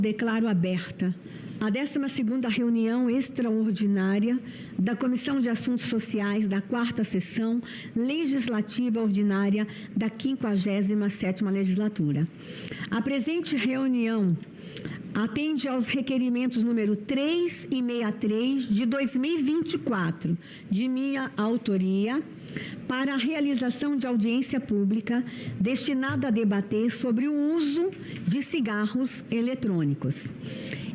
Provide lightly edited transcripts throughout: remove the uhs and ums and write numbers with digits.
Declaro aberta a 12ª reunião extraordinária da Comissão de Assuntos Sociais da 4ª Sessão Legislativa Ordinária da 57ª Legislatura. A presente reunião atende aos requerimentos número 363 de 2024, de minha autoria, para a realização de audiência pública destinada a debater sobre o uso de cigarros eletrônicos.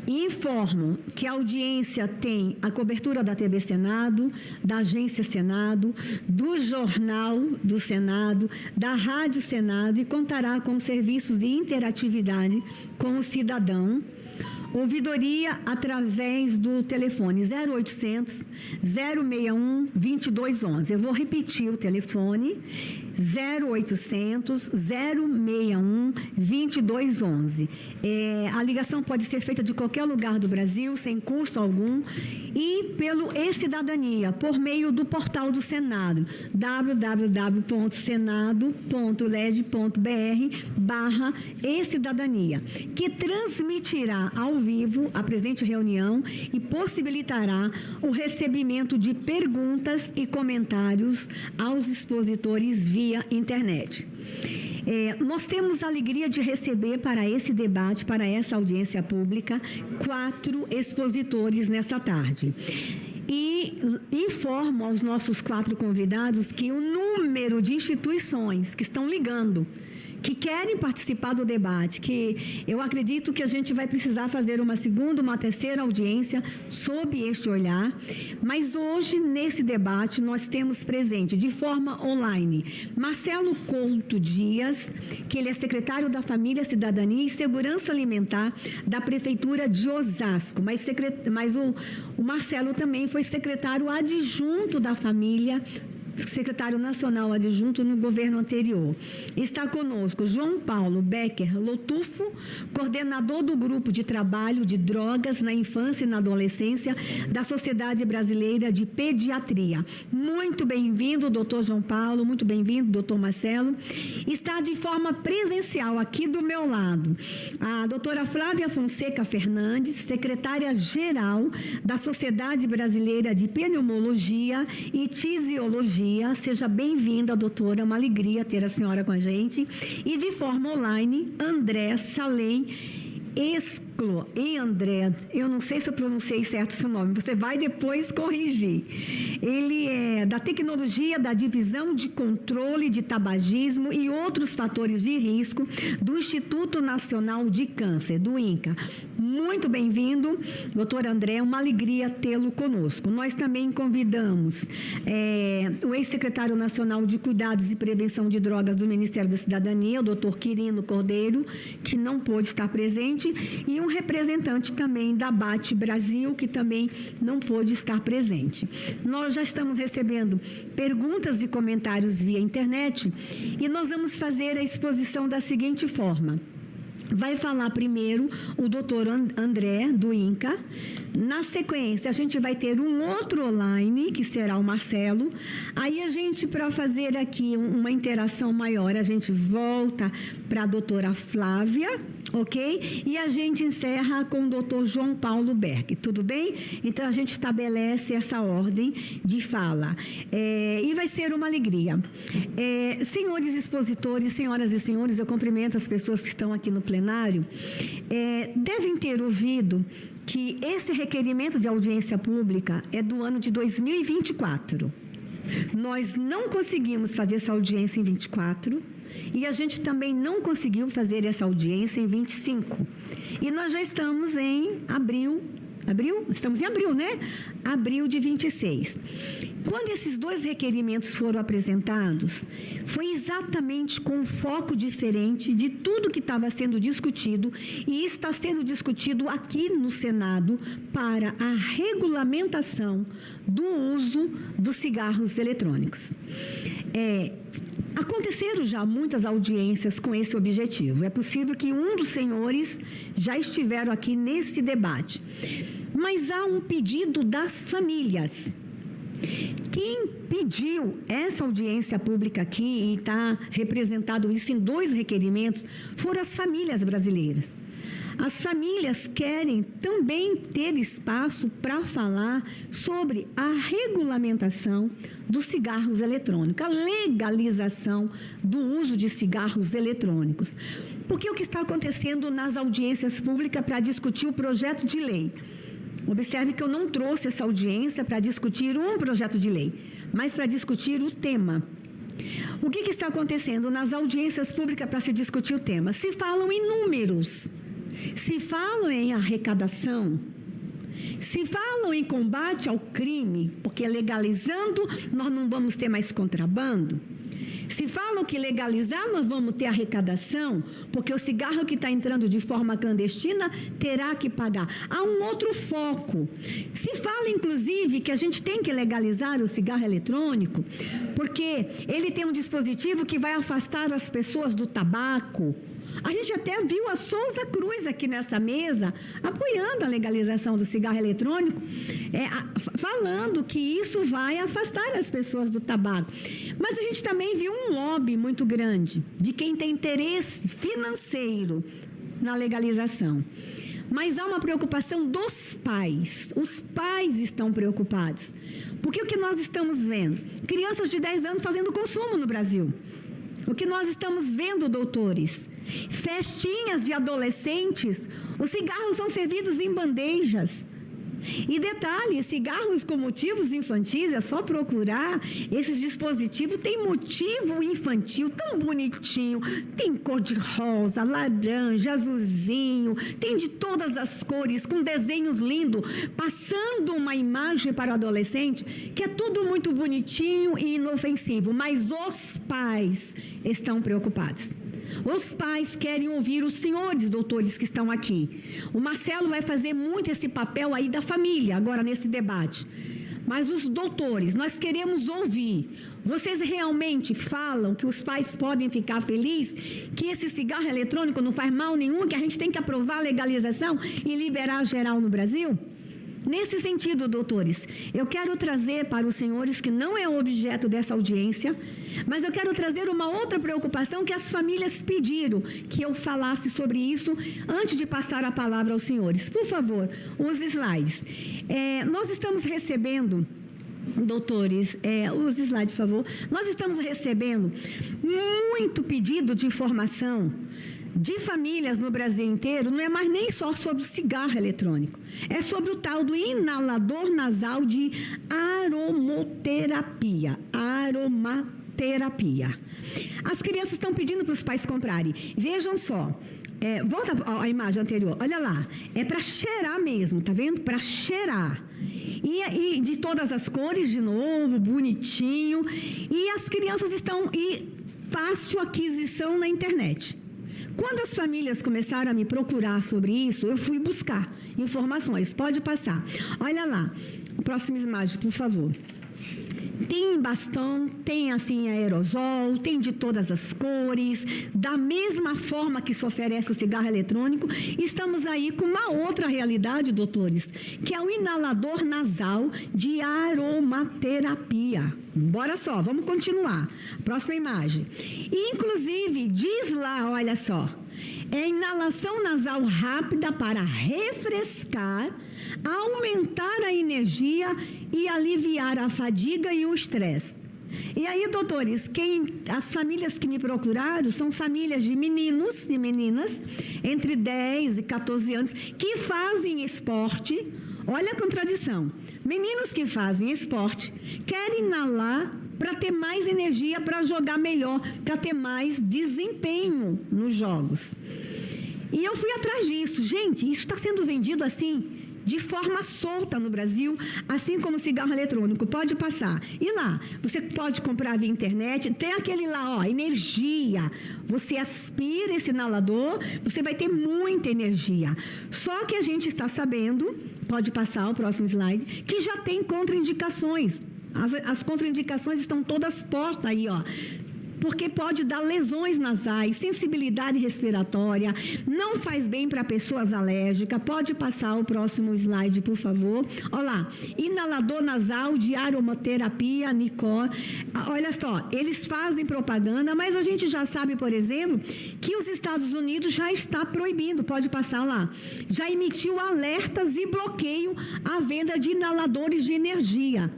Informo que a audiência tem a cobertura da TV Senado, da Agência Senado, do Jornal do Senado, da Rádio Senado e contará com serviços de interatividade com o cidadão. Ouvidoria através do telefone 0800 061 2211. Eu vou repetir o telefone 0800 061 2211. A ligação pode ser feita de qualquer lugar do Brasil, sem custo algum, e pelo e-Cidadania, por meio do portal do Senado, www.senado.led.br/e-Cidadania, que transmitirá ao vivo a presente reunião e possibilitará o recebimento de perguntas e comentários aos expositores via internet. Nós temos a alegria de receber para esse debate, para essa audiência pública, 4 expositores nesta tarde. E informo aos nossos 4 convidados que o número de instituições que estão ligando, que querem participar do debate, que eu acredito que a gente vai precisar fazer uma segunda, uma terceira audiência sob este olhar, mas hoje, nesse debate, nós temos presente, de forma online, Marcelo Couto Dias, que ele é secretário da Família, Cidadania e Segurança Alimentar da Prefeitura de Osasco, mas o Marcelo também foi secretário adjunto da Família, secretário nacional adjunto no governo anterior. Está conosco João Paulo Becker Lotufo, coordenador do Grupo de Trabalho de Drogas na Infância e na Adolescência da Sociedade Brasileira de Pediatria. Muito bem-vindo, doutor João Paulo, muito bem-vindo, doutor Marcelo. Está de forma presencial aqui do meu lado a doutora Flávia Fonseca Fernandes, secretária-geral da Sociedade Brasileira de Pneumologia e Tisiologia. Seja bem-vinda, doutora, uma alegria ter a senhora com a gente. E de forma online, André Salem Esclo. E André, eu não sei se eu pronunciei certo o seu nome, você vai depois corrigir. Ele é da Tecnologia da Divisão de Controle de Tabagismo e Outros Fatores de Risco do Instituto Nacional de Câncer, do INCA. Muito bem-vindo, doutor André, uma alegria tê-lo conosco. Nós também convidamos o ex-secretário nacional de Cuidados e Prevenção de Drogas do Ministério da Cidadania, o doutor Quirino Cordeiro, que não pôde estar presente, e um representante também da BAT Brasil, que também não pôde estar presente. Nós já estamos recebendo perguntas e comentários via internet e nós vamos fazer a exposição da seguinte forma. Vai falar primeiro o doutor André, do INCA. Na sequência, a gente vai ter um outro online, que será o Marcelo. Aí a gente, para fazer aqui uma interação maior, a gente volta para a doutora Flávia, ok? E a gente encerra com o doutor João Paulo Berg, tudo bem? Então, a gente estabelece essa ordem de fala. E vai ser uma alegria. Senhores expositores, senhoras e senhores, eu cumprimento as pessoas que estão aqui no plenário, devem ter ouvido que esse requerimento de audiência pública é do ano de 2024. Nós não conseguimos fazer essa audiência em 24 e a gente também não conseguiu fazer essa audiência em 25. E nós já estamos em abril? Estamos em abril, né? Abril de 26. Quando esses 2 requerimentos foram apresentados, foi exatamente com um foco diferente de tudo que estava sendo discutido e está sendo discutido aqui no Senado para a regulamentação do uso dos cigarros eletrônicos. Aconteceram já muitas audiências com esse objetivo. É possível que um dos senhores já estiveram aqui nesse debate. Mas há um pedido das famílias. Quem pediu essa audiência pública aqui e está representado isso em 2 requerimentos foram as famílias brasileiras. As famílias querem também ter espaço para falar sobre a regulamentação dos cigarros eletrônicos, a legalização do uso de cigarros eletrônicos. Porque o que está acontecendo nas audiências públicas para discutir o projeto de lei? Observe que eu não trouxe essa audiência para discutir um projeto de lei, mas para discutir o tema. O que está acontecendo nas audiências públicas para se discutir o tema? Se falam em números, se falam em arrecadação, se falam em combate ao crime, porque legalizando nós não vamos ter mais contrabando. Se falam que legalizar nós vamos ter arrecadação, porque o cigarro que está entrando de forma clandestina terá que pagar. Há um outro foco. Se fala, inclusive, que a gente tem que legalizar o cigarro eletrônico, porque ele tem um dispositivo que vai afastar as pessoas do tabaco. A gente até viu a Souza Cruz aqui nessa mesa, apoiando a legalização do cigarro eletrônico, falando que isso vai afastar as pessoas do tabaco. Mas a gente também viu um lobby muito grande de quem tem interesse financeiro na legalização. Mas há uma preocupação dos pais. Os pais estão preocupados. Porque o que nós estamos vendo? Crianças de 10 anos fazendo consumo no Brasil. O que nós estamos vendo, doutores? Festinhas de adolescentes, os cigarros são servidos em bandejas. E detalhe, cigarros com motivos infantis, é só procurar, esses dispositivos têm motivo infantil tão bonitinho, tem cor de rosa, laranja, azulzinho, tem de todas as cores, com desenhos lindos, passando uma imagem para o adolescente, que é tudo muito bonitinho e inofensivo, mas os pais estão preocupados. Os pais querem ouvir os senhores doutores que estão aqui. O Marcelo vai fazer muito esse papel aí da família, agora nesse debate. Mas os doutores, nós queremos ouvir. Vocês realmente falam que os pais podem ficar felizes, que esse cigarro eletrônico não faz mal nenhum, que a gente tem que aprovar a legalização e liberar geral no Brasil? Nesse sentido, doutores, eu quero trazer para os senhores, que não é o objeto dessa audiência, mas eu quero trazer uma outra preocupação que as famílias pediram que eu falasse sobre isso antes de passar a palavra aos senhores. Por favor, os slides. Nós estamos recebendo, doutores, os slides, por favor. Nós estamos recebendo muito pedido de informação de famílias no Brasil inteiro, não é mais nem só sobre o cigarro eletrônico, é sobre o tal do inalador nasal de aromaterapia. As crianças estão pedindo para os pais comprarem. Vejam só, volta à imagem anterior, olha lá, é para cheirar mesmo, tá vendo? Para cheirar. E de todas as cores, de novo, bonitinho. E as crianças estão fácil aquisição na internet. Quando as famílias começaram a me procurar sobre isso, eu fui buscar informações. Pode passar. Olha lá. Próxima imagem, por favor. Tem bastão, tem assim aerosol, tem de todas as cores, da mesma forma que se oferece o cigarro eletrônico. Estamos aí com uma outra realidade, doutores, que é o inalador nasal de aromaterapia. Bora só, vamos continuar. Próxima imagem. E, inclusive, diz lá, olha só, é inalação nasal rápida para refrescar, aumentar a energia e aliviar a fadiga e o estresse. E aí, doutores, as famílias que me procuraram são famílias de meninos e meninas entre 10 e 14 anos que fazem esporte. Olha a contradição. Meninos que fazem esporte querem inalar para ter mais energia, para jogar melhor, para ter mais desempenho nos jogos. E eu fui atrás disso. Gente, isso está sendo vendido assim, de forma solta no Brasil, assim como cigarro eletrônico. Pode passar. E lá, você pode comprar via internet, tem aquele lá, ó, energia. Você aspira esse inalador, você vai ter muita energia. Só que a gente está sabendo, pode passar o próximo slide, que já tem contraindicações. As contraindicações estão todas postas aí, ó. porque pode dar lesões nasais, sensibilidade respiratória, não faz bem para pessoas alérgicas. Pode passar o próximo slide, por favor. Olha lá, inalador nasal de aromaterapia, Nicor. Olha só, eles fazem propaganda, mas a gente já sabe, por exemplo, que os Estados Unidos já está proibindo, pode passar lá, já emitiu alertas e bloqueio à venda de inaladores de energia.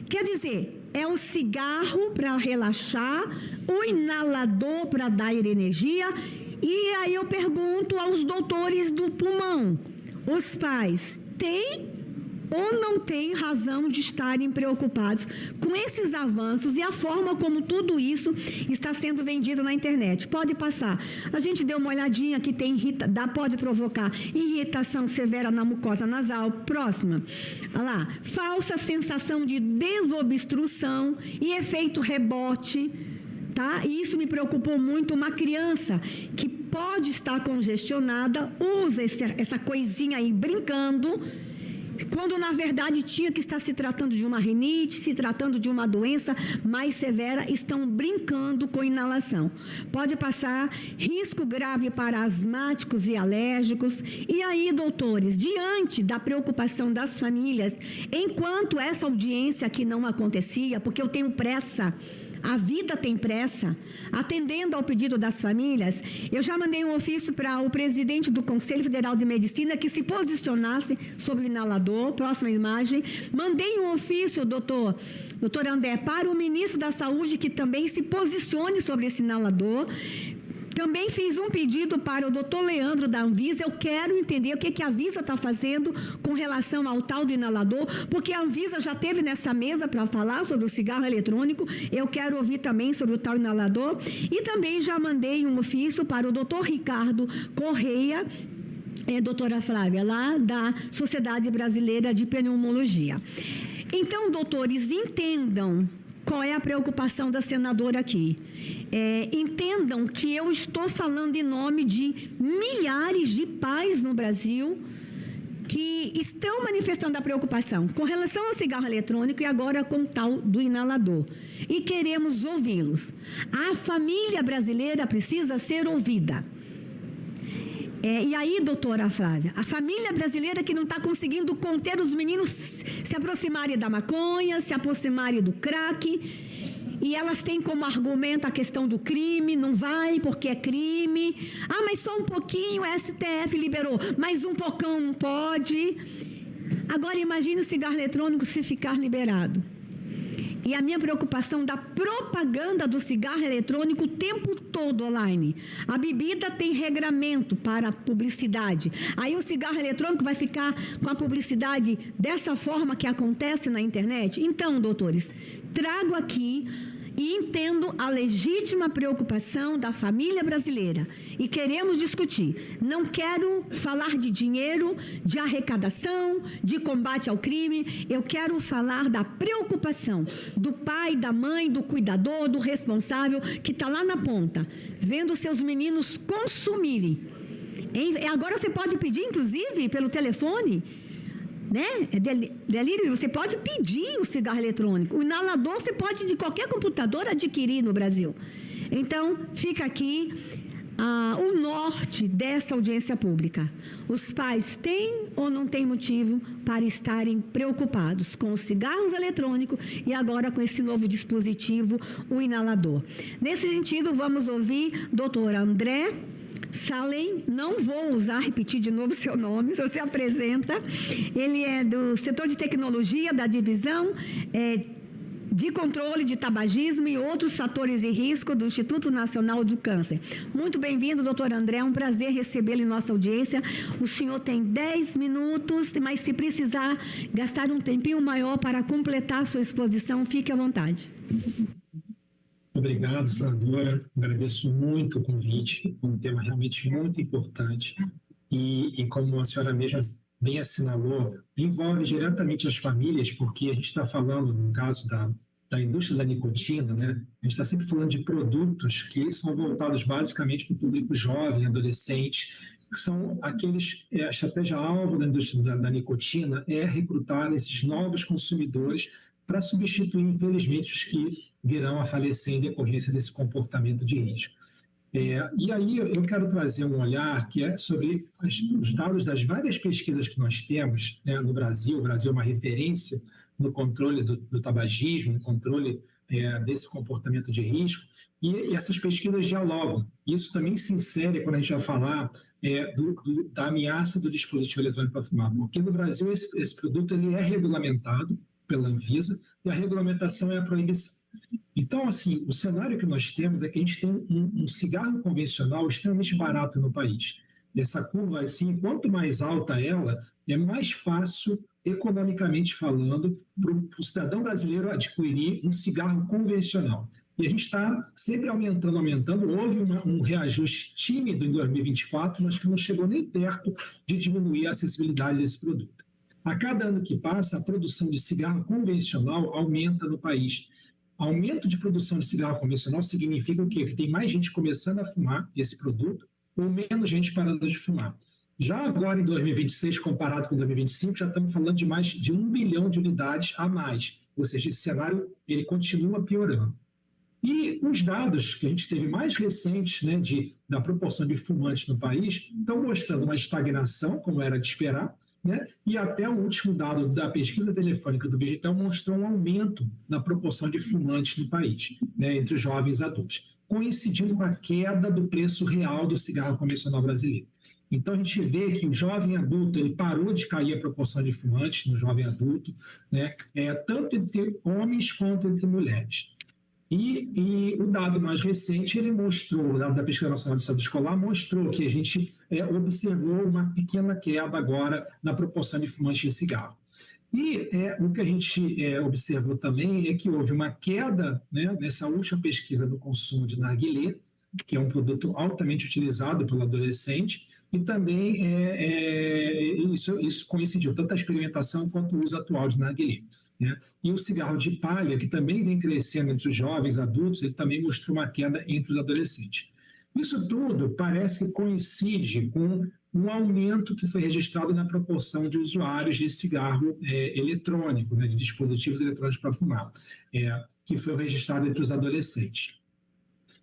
Quer dizer, é o cigarro para relaxar, o inalador para dar energia. E aí eu pergunto aos doutores do pulmão, os pais, têm ou não têm razão de estarem preocupados com esses avanços e a forma como tudo isso está sendo vendido na internet? Pode passar. A gente deu uma olhadinha que pode provocar irritação severa na mucosa nasal. Próxima. Olha lá. Falsa sensação de desobstrução e efeito rebote. Tá? E isso me preocupou muito. Uma criança que pode estar congestionada usa essa coisinha aí brincando, quando na verdade tinha que estar se tratando de uma rinite, se tratando de uma doença mais severa, estão brincando com inalação. Pode passar. Risco grave para asmáticos e alérgicos. E aí, doutores, diante da preocupação das famílias, enquanto essa audiência aqui não acontecia, porque eu tenho pressa, a vida tem pressa, atendendo ao pedido das famílias, eu já mandei um ofício para o presidente do Conselho Federal de Medicina que se posicionasse sobre o inalador. Próxima imagem. Mandei um ofício, doutor André, para o ministro da Saúde que também se posicione sobre esse inalador. Também fiz um pedido para o doutor Leandro da Anvisa. Eu quero entender o que a Anvisa está fazendo com relação ao tal do inalador, porque a Anvisa já esteve nessa mesa para falar sobre o cigarro eletrônico. Eu quero ouvir também sobre o tal inalador. E também já mandei um ofício para o doutor Ricardo Correia, doutora Flávia, lá da Sociedade Brasileira de Pneumologia. Então, doutores, entendam qual é a preocupação da senadora aqui. Entendam que eu estou falando em nome de milhares de pais no Brasil que estão manifestando a preocupação com relação ao cigarro eletrônico e agora com o tal do inalador. E queremos ouvi-los. A família brasileira precisa ser ouvida. E aí, doutora Flávia, a família brasileira que não está conseguindo conter os meninos se aproximarem da maconha, se aproximarem do crack, e elas têm como argumento a questão do crime, não vai porque é crime. Ah, mas só um pouquinho, o STF liberou, mas um pocão não pode. Agora imagine o cigarro eletrônico se ficar liberado. E a minha preocupação da propaganda do cigarro eletrônico o tempo todo online. A bebida tem regramento para publicidade. Aí o cigarro eletrônico vai ficar com a publicidade dessa forma que acontece na internet? Então, doutores, trago aqui e entendo a legítima preocupação da família brasileira. E queremos discutir. Não quero falar de dinheiro, de arrecadação, de combate ao crime. Eu quero falar da preocupação do pai, da mãe, do cuidador, do responsável, que está lá na ponta, vendo seus meninos consumirem. Agora você pode pedir, inclusive, pelo telefone, né? Delírio, você pode pedir o cigarro eletrônico. O inalador você pode de qualquer computador adquirir no Brasil. Então, fica aqui o norte dessa audiência pública. Os pais têm ou não têm motivo para estarem preocupados com os cigarros eletrônicos e agora com esse novo dispositivo, o inalador. Nesse sentido, vamos ouvir doutor André Salem, não vou repetir de novo seu nome, você se apresenta. Ele é do setor de tecnologia da divisão de controle de tabagismo e outros fatores de risco do Instituto Nacional do Câncer. Muito bem-vindo, doutor André, é um prazer recebê-lo em nossa audiência. O senhor tem 10 minutos, mas se precisar gastar um tempinho maior para completar a sua exposição, fique à vontade. Obrigado, senadora. Agradeço muito o convite, um tema realmente muito importante e como a senhora mesma bem assinalou, envolve diretamente as famílias, porque a gente está falando, no caso da indústria da nicotina, né? A gente está sempre falando de produtos que são voltados basicamente para o público jovem, adolescente, que são aqueles, a estratégia-alvo da indústria da nicotina é recrutar esses novos consumidores para substituir, infelizmente, os que virão a falecer em decorrência desse comportamento de risco. E aí eu quero trazer um olhar que é sobre os dados das várias pesquisas que nós temos, né, no Brasil. O Brasil é uma referência no controle do tabagismo, no controle desse comportamento de risco, e essas pesquisas dialogam. Isso também se insere quando a gente vai falar da ameaça do dispositivo eletrônico para fumar, porque no Brasil esse produto ele é regulamentado pela Anvisa e a regulamentação é a proibição. Então, assim, o cenário que nós temos é que a gente tem um cigarro convencional extremamente barato no país. Essa curva, assim, quanto mais alta ela, é mais fácil, economicamente falando, para o cidadão brasileiro adquirir um cigarro convencional. E a gente está sempre aumentando. Houve um reajuste tímido em 2024, mas que não chegou nem perto de diminuir a acessibilidade desse produto. A cada ano que passa, a produção de cigarro convencional aumenta no país. Aumento de produção de cigarro convencional significa o quê? Que tem mais gente começando a fumar esse produto ou menos gente parando de fumar. Já agora, em 2026, comparado com 2025, já estamos falando de mais de 1 bilhão de unidades a mais. Ou seja, esse cenário ele continua piorando. E os dados que a gente teve mais recentes, né, da proporção de fumantes no país estão mostrando uma estagnação, como era de esperar, né? E até o último dado da pesquisa telefônica do Vigitel mostrou um aumento na proporção de fumantes no país, né, entre os jovens adultos, coincidindo com a queda do preço real do cigarro convencional brasileiro. Então, a gente vê que o jovem adulto ele parou de cair a proporção de fumantes no jovem adulto, né, tanto entre homens quanto entre mulheres. E o dado mais recente, ele mostrou, o dado da Pesquisa Nacional de Saúde Escolar, mostrou que a gente observou uma pequena queda agora na proporção de fumantes de cigarro. E o que a gente observou também é que houve uma queda, né, nessa última pesquisa do consumo de narguilé, que é um produto altamente utilizado pelo adolescente, e também isso coincidiu, tanto a experimentação quanto o uso atual de narguilé. Né? E o cigarro de palha, que também vem crescendo entre os jovens adultos, ele também mostrou uma queda entre os adolescentes. Isso tudo parece que coincide com um aumento que foi registrado na proporção de usuários de cigarro eletrônico, né, de dispositivos eletrônicos para fumar, que foi registrado entre os adolescentes.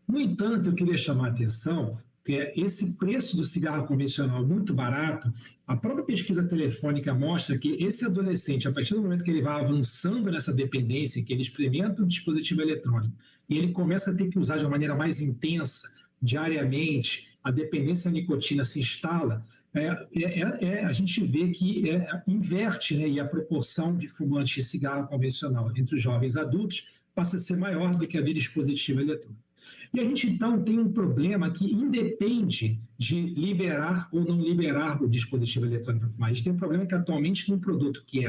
No entanto, eu queria chamar a atenção que esse preço do cigarro convencional muito barato, a própria pesquisa telefônica mostra que esse adolescente, a partir do momento que ele vai avançando nessa dependência, que ele experimenta um dispositivo eletrônico e ele começa a ter que usar de uma maneira mais intensa, diariamente, a dependência à nicotina se instala, a gente vê que inverte, né, e a proporção de fumantes de cigarro convencional entre os jovens adultos passa a ser maior do que a de dispositivo eletrônico. E a gente, então, tem um problema que independe de liberar ou não liberar o dispositivo eletrônico para fumar. A gente tem um problema que, atualmente, num produto que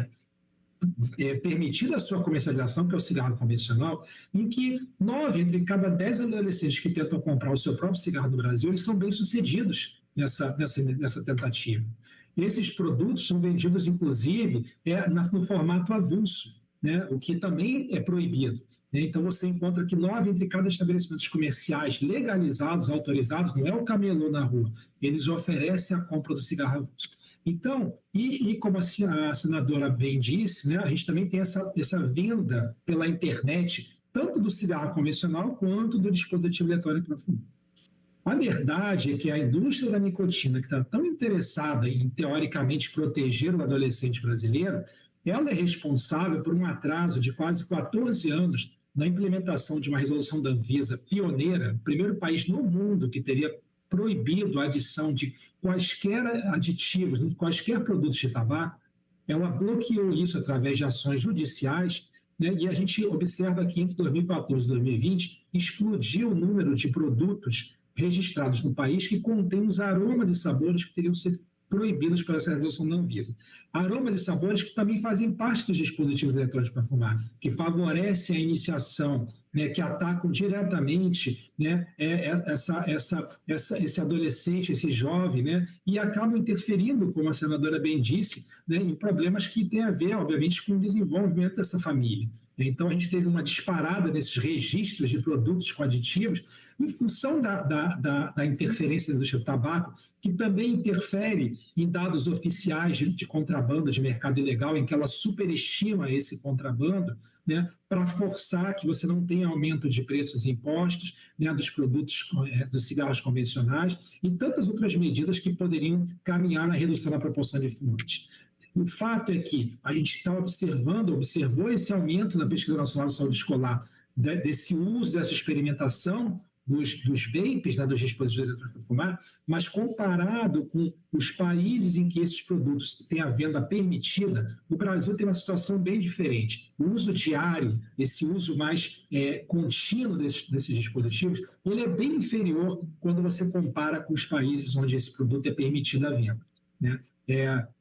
é permitida a sua comercialização, que é o cigarro convencional, em que 9 entre cada 10 adolescentes que tentam comprar o seu próprio cigarro no Brasil, eles são bem-sucedidos nessa tentativa. Esses produtos são vendidos, inclusive, no formato avulso, né, o que também é proibido. Então, você encontra que 9 entre cada estabelecimentos comerciais legalizados, autorizados, não é o camelô na rua, eles oferecem a compra do cigarro avulso. Então, como a senadora bem disse, né, a gente também tem essa venda pela internet, tanto do cigarro convencional quanto do dispositivo eletrônico para fumar. A verdade é que a indústria da nicotina, que está tão interessada em, teoricamente, proteger o adolescente brasileiro, ela é responsável por um atraso de quase 14 anos na implementação de uma resolução da Anvisa pioneira, o primeiro país no mundo que teria proibido a adição de quaisquer aditivos, de quaisquer produtos de tabaco. Ela bloqueou isso através de ações judiciais, né? E a gente observa que entre 2014 e 2020 explodiu o número de produtos registrados no país que contêm os aromas e sabores que teriam sido proibidos pela essa resolução da Anvisa. Aromas e sabores que também fazem parte dos dispositivos eletrônicos para fumar, que favorecem a iniciação, né, que atacam diretamente, né, esse adolescente, esse jovem, né, e acabam interferindo, como a senadora bem disse, né, em problemas que têm a ver, obviamente, com o desenvolvimento dessa família. Então, a gente teve uma disparada nesses registros de produtos com aditivos em função da interferência da indústria do tabaco, que também interfere em dados oficiais de contrabando, de mercado ilegal, em que ela superestima esse contrabando, né, para forçar que você não tenha aumento de preços e impostos, né, dos produtos, dos cigarros convencionais e tantas outras medidas que poderiam caminhar na redução da proporção de fumantes. O fato é que a gente está observou esse aumento na Pesquisa Nacional de Saúde Escolar, desse uso, dessa experimentação dos vapes, né, dos dispositivos eletrônicos para fumar, mas comparado com os países em que esses produtos têm a venda permitida, o Brasil tem uma situação bem diferente. O uso diário, esse uso mais contínuo desses dispositivos, ele é bem inferior quando você compara com os países onde esse produto é permitido a venda, né?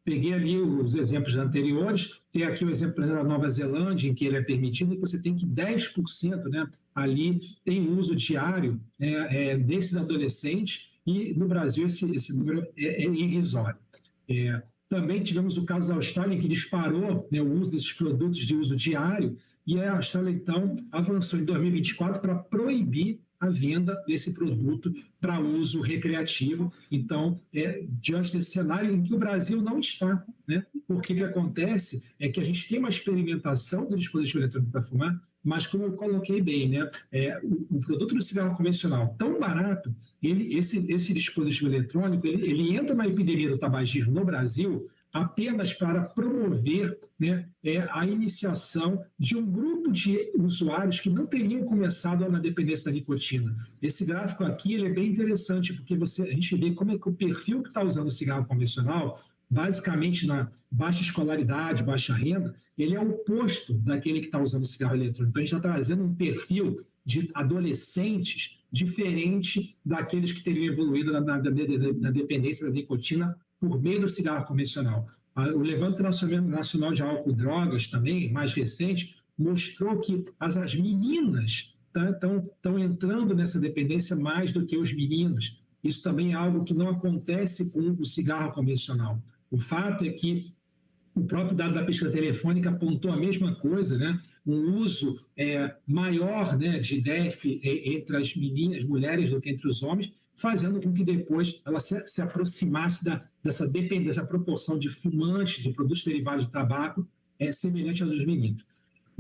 Peguei ali os exemplos anteriores, tem aqui o exemplo da Nova Zelândia, em que ele é permitido, e você tem que 10%, né, ali tem uso diário desses adolescentes, e no Brasil esse número é irrisório. Também tivemos o caso da Austrália, em que disparou, né, o uso desses produtos de uso diário, e a Austrália, então, avançou em 2024 para proibir a venda desse produto para uso recreativo. Então, diante desse cenário em que o Brasil não está, né? Porque o que acontece é que a gente tem uma experimentação do dispositivo eletrônico para fumar, mas como eu coloquei bem, né? O produto do cigarro convencional tão barato, esse dispositivo eletrônico, ele entra na epidemia do tabagismo no Brasil apenas para promover, né, a iniciação de um grupo de usuários que não teriam começado na dependência da nicotina. Esse gráfico aqui ele é bem interessante, porque a gente vê como é que o perfil que está usando o cigarro convencional, basicamente na baixa escolaridade, baixa renda, ele é o oposto daquele que está usando o cigarro eletrônico. Então, a gente está trazendo um perfil de adolescentes diferente daqueles que teriam evoluído na dependência da nicotina por meio do cigarro convencional. O Levantamento Nacional de Álcool e Drogas, também, mais recente, mostrou que as meninas estão entrando nessa dependência mais do que os meninos. Isso também é algo que não acontece com o cigarro convencional. O fato é que o próprio dado da pesquisa telefônica apontou a mesma coisa, né? Um uso maior, né, de DEF entre as mulheres do que entre os homens, fazendo com que depois ela se aproximasse dessa proporção de fumantes, de produtos derivados de tabaco, semelhante aos dos meninos.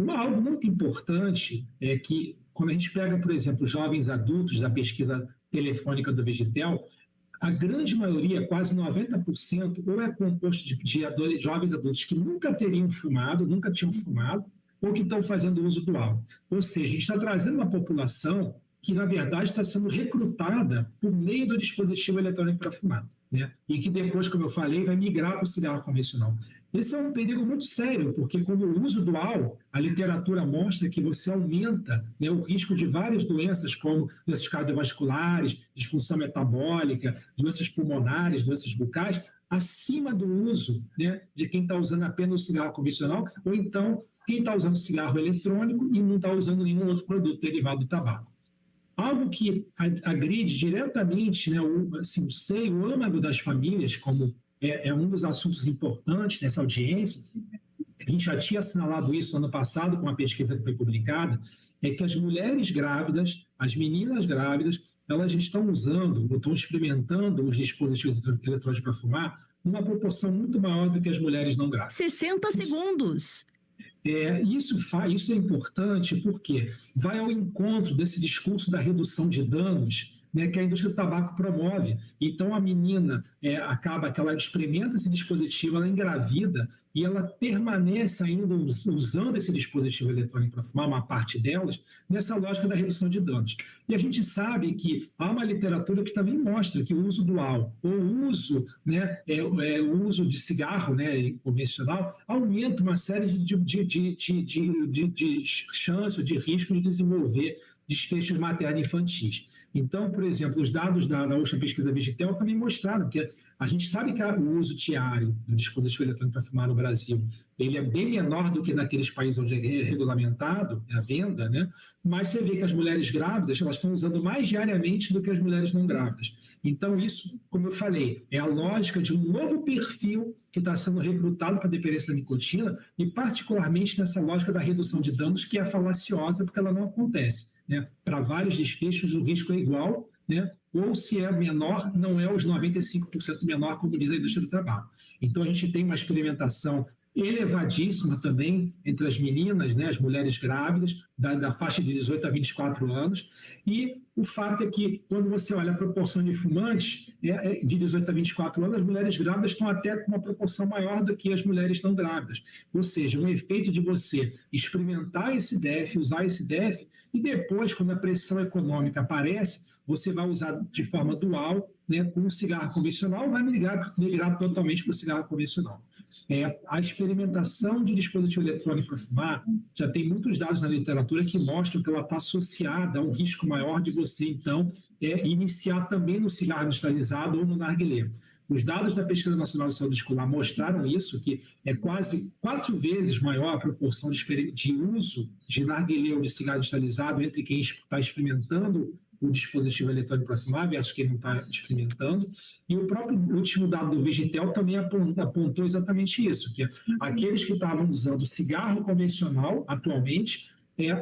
Algo muito importante é que, quando a gente pega, por exemplo, jovens adultos da pesquisa telefônica do Vegetel, a grande maioria, quase 90%, ou é composto de jovens adultos que nunca tinham fumado, ou que estão fazendo uso dual. Ou seja, a gente está trazendo uma população que, na verdade, está sendo recrutada por meio do dispositivo eletrônico para fumar, né? E que depois, como eu falei, vai migrar para o cigarro convencional. Esse é um perigo muito sério, porque quando o uso dual, a literatura mostra que você aumenta, né, o risco de várias doenças, como doenças cardiovasculares, disfunção metabólica, doenças pulmonares, doenças bucais, acima do uso, né, de quem está usando apenas o cigarro convencional, ou então quem está usando cigarro eletrônico e não está usando nenhum outro produto derivado do tabaco. Algo que agride diretamente, né, o seio, o âmago das famílias, como é um dos assuntos importantes nessa audiência. A gente já tinha assinalado isso ano passado com uma pesquisa que foi publicada, é que as mulheres grávidas, as meninas grávidas, elas estão usando, ou estão experimentando os dispositivos eletrônicos para fumar numa proporção muito maior do que as mulheres não grávidas. 60 segundos. Isso é importante porque vai ao encontro desse discurso da redução de danos, né, que a indústria do tabaco promove. Então, a menina acaba que ela experimenta esse dispositivo, ela engravida e ela permanece ainda usando esse dispositivo eletrônico para fumar, uma parte delas, nessa lógica da redução de danos. E a gente sabe que há uma literatura que também mostra que o uso dual, ou o uso, né, o uso de cigarro, né, convencional, aumenta uma série de chances, de risco de desenvolver desfechos materno-infantis. Então, por exemplo, os dados da última pesquisa da Vigitel também mostraram que a gente sabe que o uso diário do dispositivo eletrônico para fumar no Brasil ele é bem menor do que naqueles países onde é regulamentado a venda, né? Mas você vê que as mulheres grávidas elas estão usando mais diariamente do que as mulheres não grávidas. Então, isso, como eu falei, é a lógica de um novo perfil que está sendo recrutado para a dependência da nicotina e particularmente nessa lógica da redução de danos que é falaciosa porque ela não acontece, né? Para vários desfechos o risco é igual, né? Ou se é menor, não é os 95% menor, como diz a indústria do tabaco. Então, a gente tem uma experimentação elevadíssima também entre as meninas, né, as mulheres grávidas, da faixa de 18 a 24 anos, e o fato é que, quando você olha a proporção de fumantes, de 18 a 24 anos, as mulheres grávidas estão até com uma proporção maior do que as mulheres não grávidas. Ou seja, o efeito de você experimentar esse DEF, usar esse DEF, e depois, quando a pressão econômica aparece, você vai usar de forma dual, né, com o cigarro convencional, vai migrar totalmente para o cigarro convencional. A experimentação de dispositivo eletrônico para fumar já tem muitos dados na literatura que mostram que ela está associada a um risco maior de você, então, iniciar também no cigarro industrializado ou no narguilé. Os dados da Pesquisa Nacional de Saúde Escolar mostraram isso, que é quase 4 vezes maior a proporção de uso de narguilé ou de cigarro industrializado entre quem está experimentando o dispositivo eletrônico para fumar versus quem não está experimentando. E o próprio último dado do Vigitel também apontou exatamente isso, que aqueles que estavam usando cigarro convencional atualmente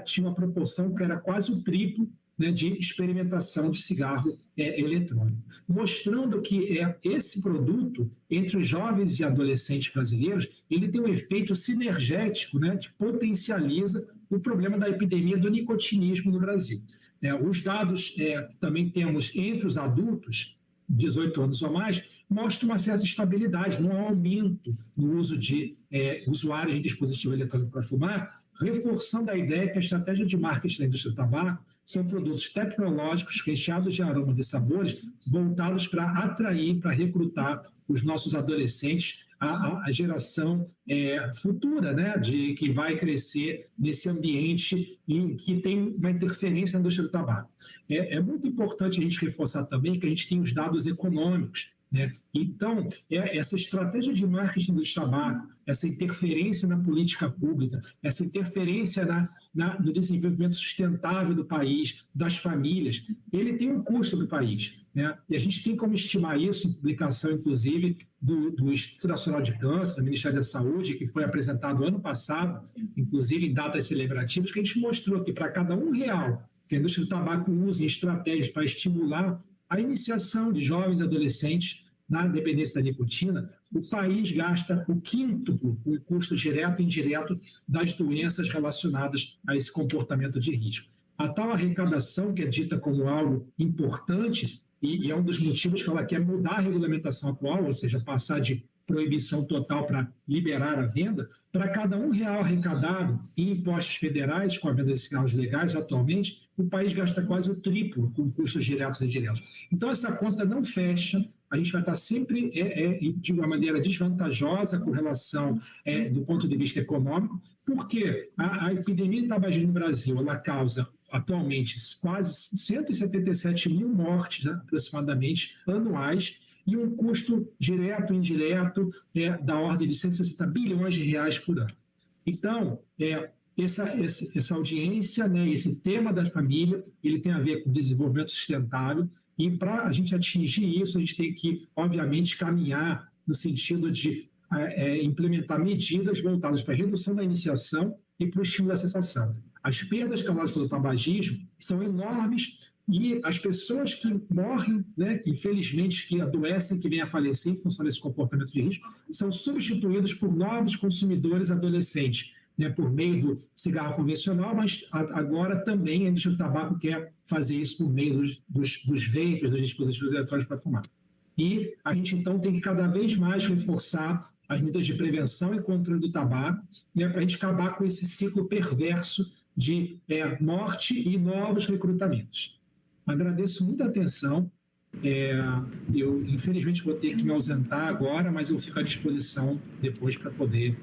tinha uma proporção que era quase o triplo, né, de experimentação de cigarro eletrônico, mostrando que esse produto, entre os jovens e adolescentes brasileiros, ele tem um efeito sinergético, né, que potencializa o problema da epidemia do nicotinismo no Brasil. Os dados que também temos entre os adultos, 18 anos ou mais, mostram uma certa estabilidade, não há aumento no uso de usuários de dispositivo eletrônico para fumar, reforçando a ideia que a estratégia de marketing da indústria do tabaco são produtos tecnológicos recheados de aromas e sabores voltados para atrair, para recrutar os nossos adolescentes, a geração futura, né, que vai crescer nesse ambiente e que tem uma interferência na indústria do tabaco. É muito importante a gente reforçar também que a gente tem os dados econômicos, né? Então, essa estratégia de marketing do tabaco, essa interferência na política pública, essa interferência no desenvolvimento sustentável do país, das famílias, ele tem um custo do país, né? E a gente tem como estimar isso em publicação, inclusive, do Instituto Nacional de Câncer, do Ministério da Saúde, que foi apresentado ano passado, inclusive em datas celebrativas, que a gente mostrou que para cada R$1 que a indústria do tabaco usa em estratégias para estimular a iniciação de jovens e adolescentes na dependência da nicotina, o país gasta o quíntuplo o custo direto e indireto das doenças relacionadas a esse comportamento de risco. A tal arrecadação, que é dita como algo importante, e é um dos motivos que ela quer mudar a regulamentação atual, ou seja, passar de proibição total para liberar a venda, para cada R$1 arrecadado em impostos federais com a venda de cigarros legais atualmente, o país gasta quase o triplo com custos diretos e indiretos. Então, essa conta não fecha, a gente vai estar sempre de uma maneira desvantajosa com relação do ponto de vista econômico, porque a epidemia de tabagismo no Brasil, ela causa atualmente quase 177 mil mortes, né, aproximadamente, anuais, e um custo direto e indireto da ordem de 160 bilhões de reais por ano. Então, essa audiência, né, esse tema da família, ele tem a ver com desenvolvimento sustentável, e para a gente atingir isso, a gente tem que, obviamente, caminhar no sentido de implementar medidas voltadas para a redução da iniciação e para o estímulo da cessação. As perdas causadas pelo tabagismo são enormes e as pessoas que morrem, né, que infelizmente que adoecem, que vêm a falecer em função desse comportamento de risco, são substituídos por novos consumidores adolescentes, né, por meio do cigarro convencional, mas agora também a indústria do tabaco quer fazer isso por meio dos vapes, dos dispositivos eletrônicos para fumar. E a gente, então, tem que cada vez mais reforçar as medidas de prevenção e controle do tabaco, né, para a gente acabar com esse ciclo perverso de morte e novos recrutamentos. Agradeço muito a atenção. Eu, infelizmente, vou ter que me ausentar agora, mas eu fico à disposição depois para poder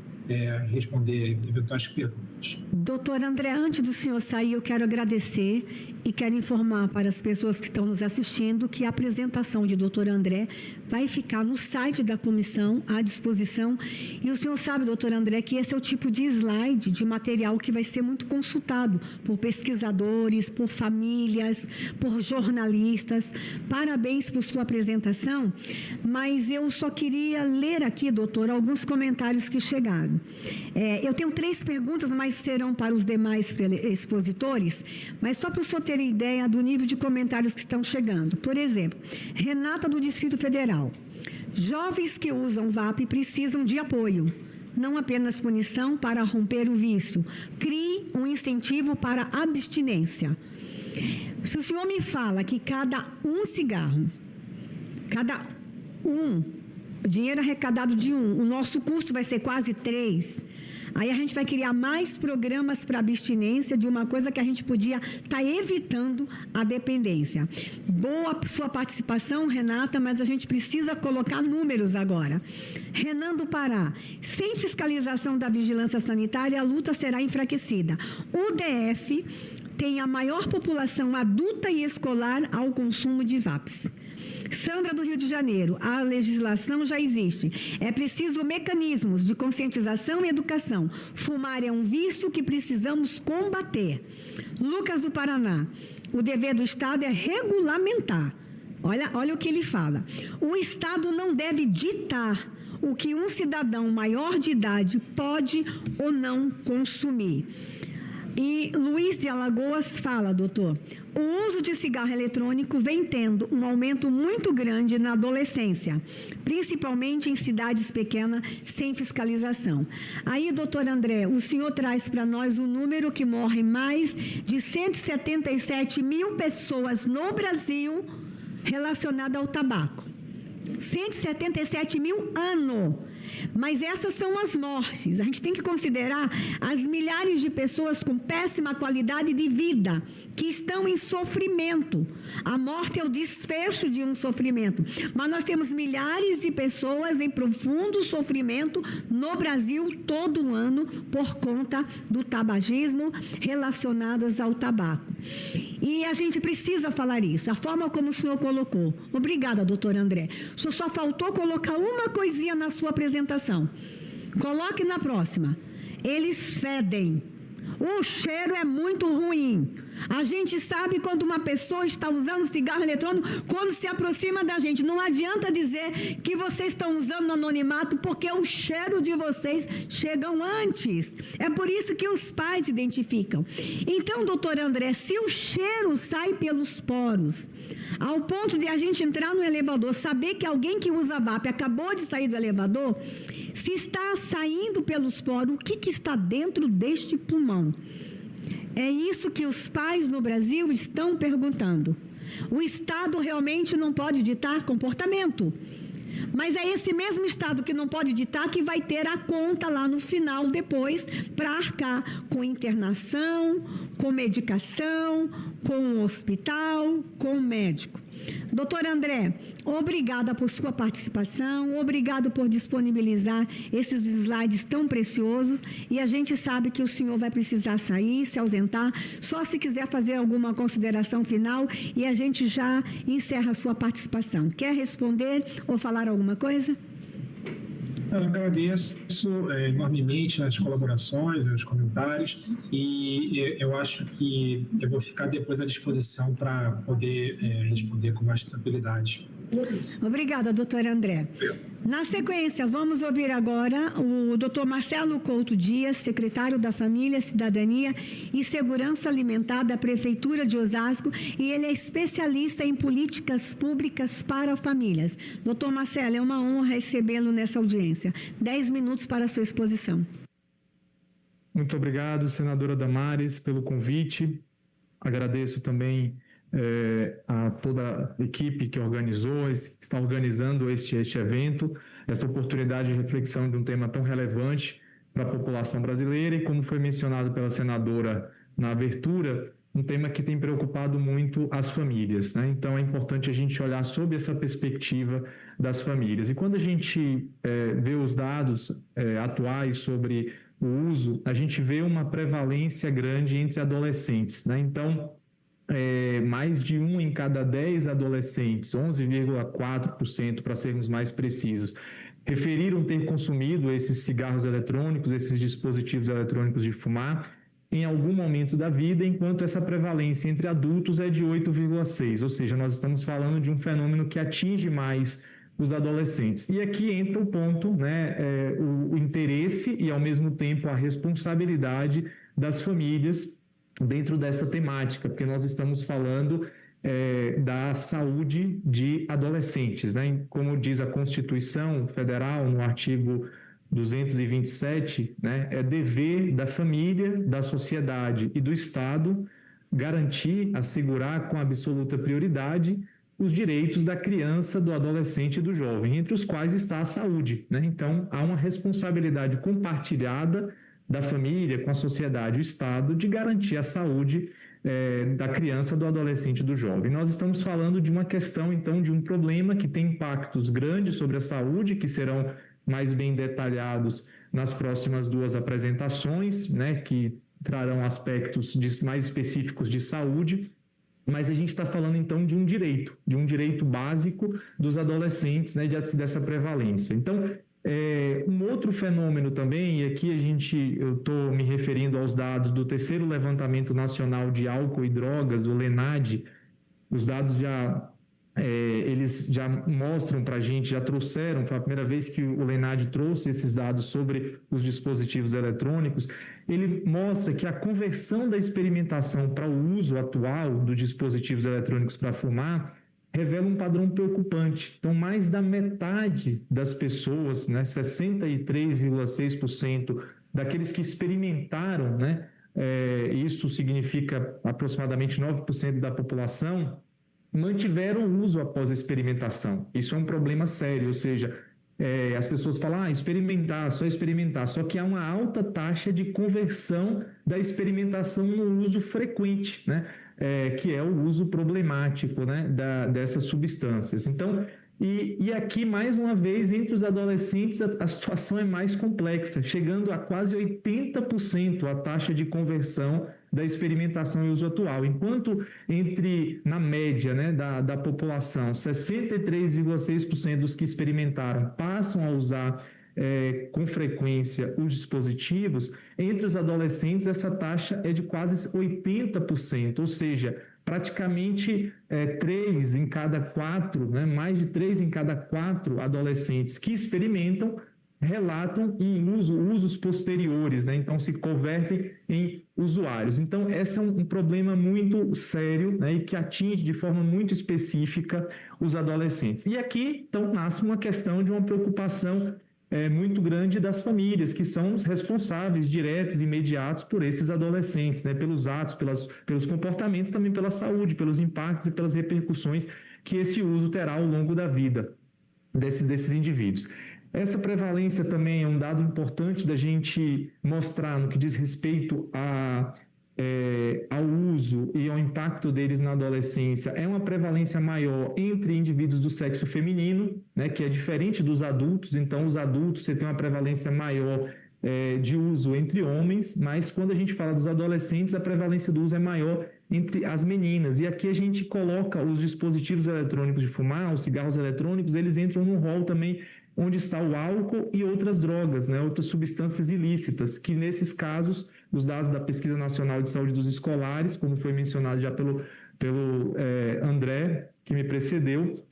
responder eventuais perguntas. Doutor André, antes do senhor sair, eu quero agradecer e quero informar para as pessoas que estão nos assistindo que a apresentação de doutor André vai ficar no site da comissão à disposição. E o senhor sabe, doutor André, que esse é o tipo de slide, de material que vai ser muito consultado por pesquisadores, por famílias, por jornalistas. Parabéns por sua apresentação, mas eu só queria ler aqui, doutor, alguns comentários que chegaram. Eu tenho 3 perguntas, mas serão para os demais expositores, mas só para o senhor ter ideia do nível de comentários que estão chegando. Por exemplo, Renata do Distrito Federal. Jovens que usam VAP precisam de apoio, não apenas punição para romper o vício. Crie um incentivo para a abstinência. Se o senhor me fala que cada cigarro, dinheiro arrecadado de o nosso custo vai ser quase 3, aí a gente vai criar mais programas para abstinência de uma coisa que a gente podia estar evitando a dependência. Boa sua participação, Renata, mas a gente precisa colocar números agora. Renan do Pará, sem fiscalização da vigilância sanitária, a luta será enfraquecida. O DF tem a maior população adulta e escolar ao consumo de VAPs. Sandra do Rio de Janeiro, a legislação já existe. É preciso mecanismos de conscientização e educação. Fumar é um vício que precisamos combater. Lucas do Paraná, o dever do Estado é regulamentar. Olha o que ele fala. O Estado não deve ditar o que um cidadão maior de idade pode ou não consumir. E Luiz de Alagoas fala, doutor, o uso de cigarro eletrônico vem tendo um aumento muito grande na adolescência, principalmente em cidades pequenas, sem fiscalização. Aí, doutor André, o senhor traz para nós o número que morre mais de 177 mil pessoas no Brasil relacionadas ao tabaco. 177 mil ano. Mas essas são as mortes. A gente tem que considerar as milhares de pessoas com péssima qualidade de vida, que estão em sofrimento. A morte é o desfecho de um sofrimento. Mas nós temos milhares de pessoas em profundo sofrimento no Brasil todo ano por conta do tabagismo relacionadas ao tabaco. E a gente precisa falar isso, a forma como o senhor colocou. Obrigada, doutor André. O senhor só faltou colocar uma coisinha na sua apresentação. Coloque na próxima. Eles fedem. O cheiro é muito ruim. A gente sabe quando uma pessoa está usando cigarro eletrônico, quando se aproxima da gente. Não adianta dizer que vocês estão usando no anonimato, porque o cheiro de vocês chegam antes. É por isso que os pais identificam. Então, doutor André, se o cheiro sai pelos poros, ao ponto de a gente entrar no elevador, saber que alguém que usa VAP acabou de sair do elevador, se está saindo pelos poros, o que está dentro deste pulmão? É isso que os pais no Brasil estão perguntando. O Estado realmente não pode ditar comportamento. Mas é esse mesmo Estado que não pode ditar que vai ter a conta lá no final, depois, para arcar com internação, com medicação, com um hospital, com um médico. Doutor André, obrigada por sua participação, obrigado por disponibilizar esses slides tão preciosos, e a gente sabe que o senhor vai precisar sair, se ausentar, só se quiser fazer alguma consideração final e a gente já encerra a sua participação. Quer responder ou falar alguma coisa? Eu agradeço enormemente as colaborações, os comentários, e eu acho que eu vou ficar depois à disposição para poder responder com mais tranquilidade. Obrigada, doutor André. Na sequência, vamos ouvir agora o doutor Marcelo Couto Dias, secretário da Família, Cidadania e Segurança Alimentar da Prefeitura de Osasco, e ele é especialista em políticas públicas para famílias. Doutor Marcelo, é uma honra recebê-lo nessa audiência. 10 minutos para a sua exposição. Muito obrigado, senadora Damares, pelo convite. Agradeço também a toda a equipe que organizou, está organizando este evento, essa oportunidade de reflexão de um tema tão relevante para a população brasileira e, como foi mencionado pela senadora na abertura, um tema que tem preocupado muito as famílias, né? Então é importante a gente olhar sob essa perspectiva das famílias. E quando a gente vê os dados atuais sobre o uso, a gente vê uma prevalência grande entre adolescentes, né? Então, mais de 1 em cada 10 adolescentes, 11,4% para sermos mais precisos, referiram ter consumido esses cigarros eletrônicos, esses dispositivos eletrônicos de fumar, em algum momento da vida, enquanto essa prevalência entre adultos é de 8,6%, ou seja, nós estamos falando de um fenômeno que atinge mais os adolescentes. E aqui entra o ponto, né, o interesse e, ao mesmo tempo, a responsabilidade das famílias dentro dessa temática, porque nós estamos falando da saúde de adolescentes, né? Como diz a Constituição Federal, no artigo 227, né, é dever da família, da sociedade e do Estado garantir, assegurar com absoluta prioridade os direitos da criança, do adolescente e do jovem, entre os quais está a saúde, né? Então, há uma responsabilidade compartilhada da família com a sociedade e o Estado de garantir a saúde da criança, do adolescente e do jovem. Nós estamos falando de uma questão, então, de um problema que tem impactos grandes sobre a saúde, que serão mais bem detalhados nas próximas 2 apresentações, né, que trarão aspectos mais específicos de saúde, mas a gente está falando, então, de um direito básico dos adolescentes, né, dessa prevalência. Então, um outro fenômeno também, e aqui eu estou me referindo aos dados do 3º Levantamento Nacional de Álcool e Drogas, o LENAD. Os dados eles já mostram para a gente, já trouxeram, foi a primeira vez que o LENAD trouxe esses dados sobre os dispositivos eletrônicos. Ele mostra que a conversão da experimentação para o uso atual dos dispositivos eletrônicos para fumar revela um padrão preocupante. Então, mais da metade das pessoas, né, 63,6% daqueles que experimentaram, né, isso significa aproximadamente 9% da população, mantiveram o uso após a experimentação. Isso é um problema sério, ou seja, as pessoas falam, experimentar, só que há uma alta taxa de conversão da experimentação no uso frequente, né? Que é o uso problemático, né, dessas substâncias. Então, e aqui, mais uma vez, entre os adolescentes, a situação é mais complexa, chegando a quase 80% a taxa de conversão da experimentação e uso atual, enquanto na média, né, da população, 63,6% dos que experimentaram passam a usar com frequência os dispositivos, entre os adolescentes essa taxa é de quase 80%, ou seja, praticamente 3 em cada 4, né, mais de 3 em cada 4 adolescentes que experimentam relatam usos posteriores, né? Então se convertem em usuários. Então esse é um problema muito sério, né, e que atinge de forma muito específica os adolescentes. E aqui então nasce uma questão de uma preocupação muito grande das famílias, que são os responsáveis diretos e imediatos por esses adolescentes, né, pelos atos, pelos comportamentos, também pela saúde, pelos impactos e pelas repercussões que esse uso terá ao longo da vida desses indivíduos. Essa prevalência também é um dado importante da gente mostrar no que diz respeito ao uso e ao impacto deles na adolescência. É uma prevalência maior entre indivíduos do sexo feminino, né, que é diferente dos adultos. Então, os adultos, você tem uma prevalência maior de uso entre homens, mas quando a gente fala dos adolescentes, a prevalência do uso é maior entre as meninas. E aqui a gente coloca os dispositivos eletrônicos de fumar, os cigarros eletrônicos, eles entram num rol também onde está o álcool e outras drogas, né, outras substâncias ilícitas, que nesses casos, os dados da Pesquisa Nacional de Saúde dos Escolares, como foi mencionado já pelo André, que me precedeu,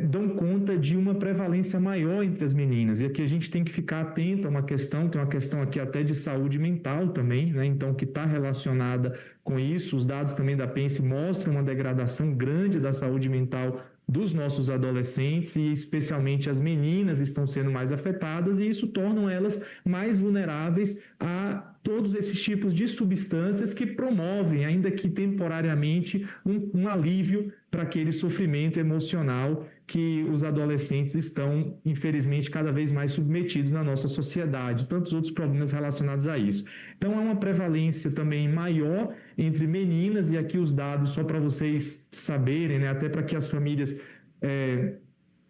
dão conta de uma prevalência maior entre as meninas. E aqui a gente tem que ficar atento a uma questão, tem uma questão aqui até de saúde mental também, né, então que está relacionada com isso. Os dados também da PENSE mostram uma degradação grande da saúde mental dos nossos adolescentes, e especialmente as meninas estão sendo mais afetadas, e isso torna elas mais vulneráveis a todos esses tipos de substâncias que promovem, ainda que temporariamente, um alívio para aquele sofrimento emocional que os adolescentes estão, infelizmente, cada vez mais submetidos na nossa sociedade, tantos outros problemas relacionados a isso. Então, há uma prevalência também maior entre meninas, e aqui os dados, só para vocês saberem, né, até para que as famílias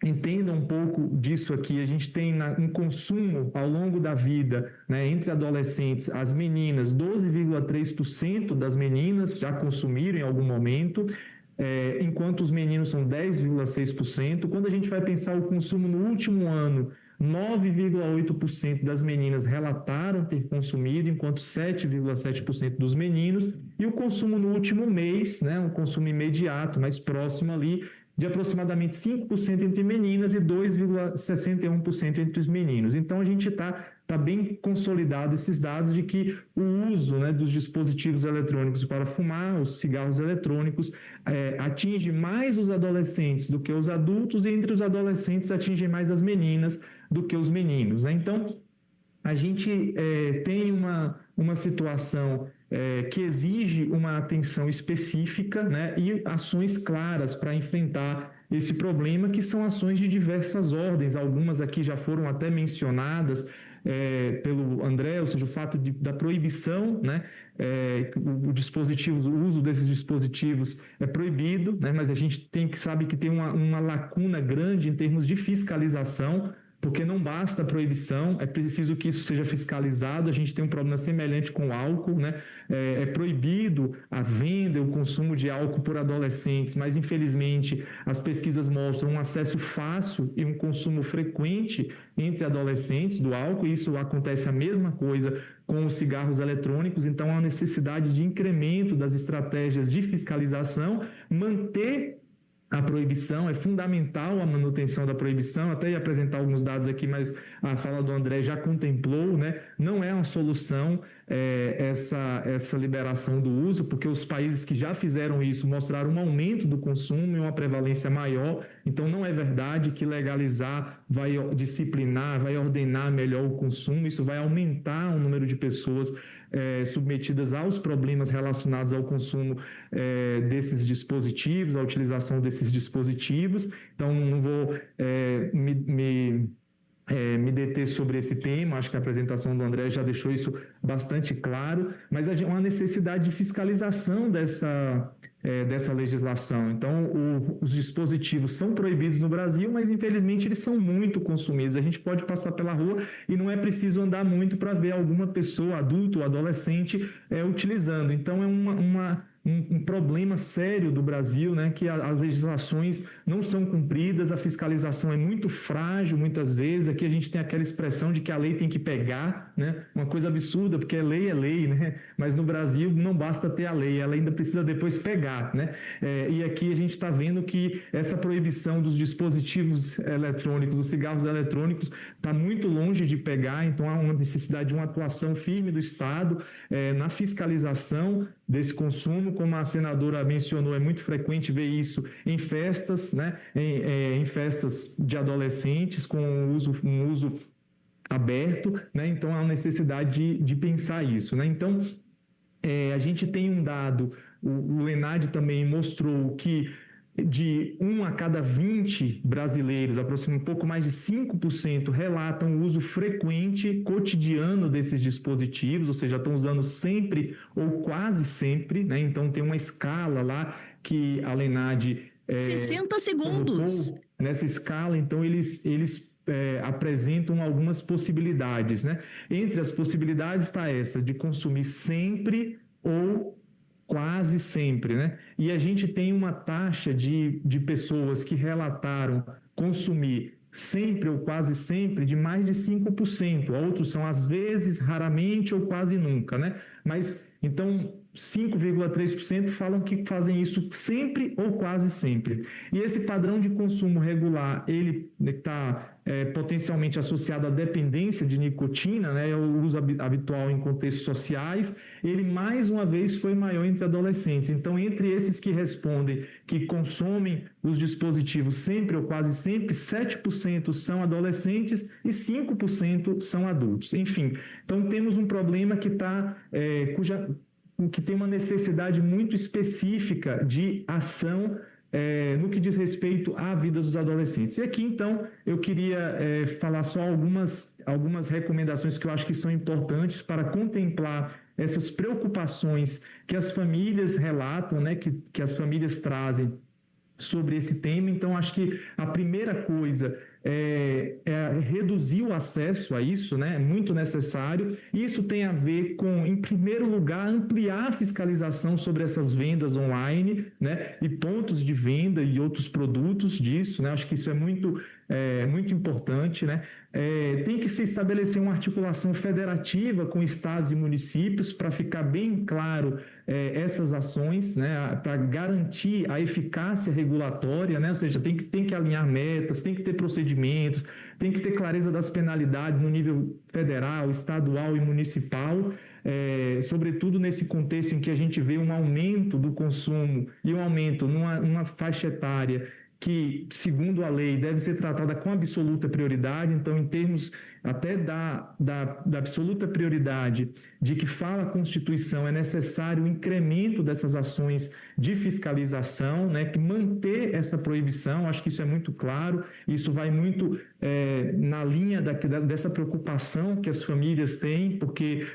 entendam um pouco disso aqui. A gente tem um consumo ao longo da vida, né, entre adolescentes, as meninas, 12,3% das meninas já consumiram em algum momento, enquanto os meninos são 10,6%. Quando a gente vai pensar o consumo no último ano, 9,8% das meninas relataram ter consumido, enquanto 7,7% dos meninos. E o consumo no último mês, né, um consumo imediato, mais próximo ali, de aproximadamente 5% entre meninas e 2,61% entre os meninos. Então, a gente está bem consolidado esses dados de que o uso, né, dos dispositivos eletrônicos para fumar, os cigarros eletrônicos, atinge mais os adolescentes do que os adultos, e entre os adolescentes atinge mais as meninas do que os meninos, né? Então, a gente tem uma situação que exige uma atenção específica, né, e ações claras para enfrentar esse problema, que são ações de diversas ordens. Algumas aqui já foram até mencionadas pelo André, ou seja, o fato da proibição, né, o uso desses dispositivos é proibido, né, mas a gente sabe que tem uma lacuna grande em termos de fiscalização, porque não basta a proibição, é preciso que isso seja fiscalizado. A gente tem um problema semelhante com o álcool, né? É proibido a venda e o consumo de álcool por adolescentes, mas infelizmente as pesquisas mostram um acesso fácil e um consumo frequente entre adolescentes do álcool, e isso acontece a mesma coisa com os cigarros eletrônicos. Então, há uma necessidade de incremento das estratégias de fiscalização, manter a proibição, é fundamental a manutenção da proibição. Até ia apresentar alguns dados aqui, mas a fala do André já contemplou, né? Não é uma solução essa liberação do uso, porque os países que já fizeram isso mostraram um aumento do consumo e uma prevalência maior. Então, não é verdade que legalizar vai disciplinar, vai ordenar melhor o consumo. Isso vai aumentar o número de pessoas submetidas aos problemas relacionados ao consumo desses dispositivos, à utilização desses dispositivos. Então, não vou me deter sobre esse tema. Acho que a apresentação do André já deixou isso bastante claro, mas há uma necessidade de fiscalização dessa legislação. Então, os dispositivos são proibidos no Brasil, mas infelizmente eles são muito consumidos. A gente pode passar pela rua e não é preciso andar muito para ver alguma pessoa, adulto ou adolescente, utilizando. Então, é um problema sério do Brasil, né, que as legislações não são cumpridas, a fiscalização é muito frágil muitas vezes. Aqui a gente tem aquela expressão de que a lei tem que pegar, né, uma coisa absurda, porque lei é lei, né, mas no Brasil não basta ter a lei, ela ainda precisa depois pegar, né, e aqui a gente está vendo que essa proibição dos dispositivos eletrônicos, dos cigarros eletrônicos, está muito longe de pegar. Então há uma necessidade de uma atuação firme do Estado na fiscalização desse consumo. Como a senadora mencionou, é muito frequente ver isso em festas, né? Em festas de adolescentes com um uso aberto, né? Então há uma necessidade de pensar isso, né? Então a gente tem um dado, o Lenad também mostrou que de 1 a cada 20 brasileiros, aproximadamente um pouco mais de 5%, relatam o uso frequente, cotidiano desses dispositivos, ou seja, estão usando sempre ou quase sempre, né? Então tem uma escala lá que a Lenad 60 segundos. Nessa escala, então eles apresentam algumas possibilidades, né? Entre as possibilidades está essa de consumir sempre ou quase sempre, né? E a gente tem uma taxa de pessoas que relataram consumir sempre ou quase sempre de mais de 5%. Outros são às vezes, raramente ou quase nunca, né? Mas, então, 5,3% falam que fazem isso sempre ou quase sempre. E esse padrão de consumo regular, ele está potencialmente associado à dependência de nicotina, né, o uso habitual em contextos sociais. Ele, mais uma vez, foi maior entre adolescentes. Então, entre esses que respondem que consomem os dispositivos sempre ou quase sempre, 7% são adolescentes e 5% são adultos. Enfim, então temos um problema que que tem uma necessidade muito específica de ação no que diz respeito à vida dos adolescentes. E aqui, então, eu queria falar só algumas recomendações que eu acho que são importantes para contemplar essas preocupações que as famílias relatam, né, que as famílias trazem sobre esse tema. Então, acho que a primeira coisa reduzir o acesso a isso, né? É muito necessário. Isso tem a ver com, em primeiro lugar, ampliar a fiscalização sobre essas vendas online, né? E pontos de venda e outros produtos disso, né? Acho que isso é muito importante, né? Tem que se estabelecer uma articulação federativa com estados e municípios para ficar bem claro essas ações, né? Para garantir a eficácia regulatória, né? Ou seja, tem que alinhar metas, tem que ter procedimentos, tem que ter clareza das penalidades no nível federal, estadual e municipal, sobretudo nesse contexto em que a gente vê um aumento do consumo e um aumento numa faixa etária que, segundo a lei, deve ser tratada com absoluta prioridade. Então, em termos até da absoluta prioridade de que fala a Constituição, é necessário o incremento dessas ações de fiscalização, né, que manter essa proibição, acho que isso é muito claro, isso vai muito na linha dessa preocupação que as famílias têm, porque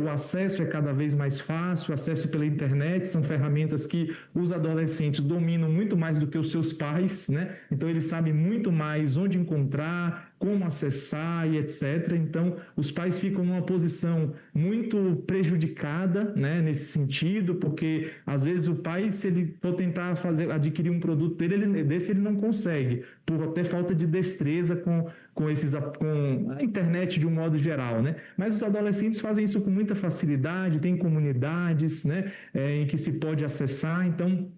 o acesso é cada vez mais fácil, o acesso pela internet são ferramentas que os adolescentes dominam muito mais do que os seus pais, né? Então eles sabem muito mais onde encontrar, como acessar e etc. Então, os pais ficam numa posição muito prejudicada, né, nesse sentido, porque às vezes o pai, se ele for tentar adquirir um produto desse, ele não consegue, por até falta de destreza com a internet de um modo geral, né? Mas os adolescentes fazem isso com muita facilidade, tem comunidades, né, em que se pode acessar. Então,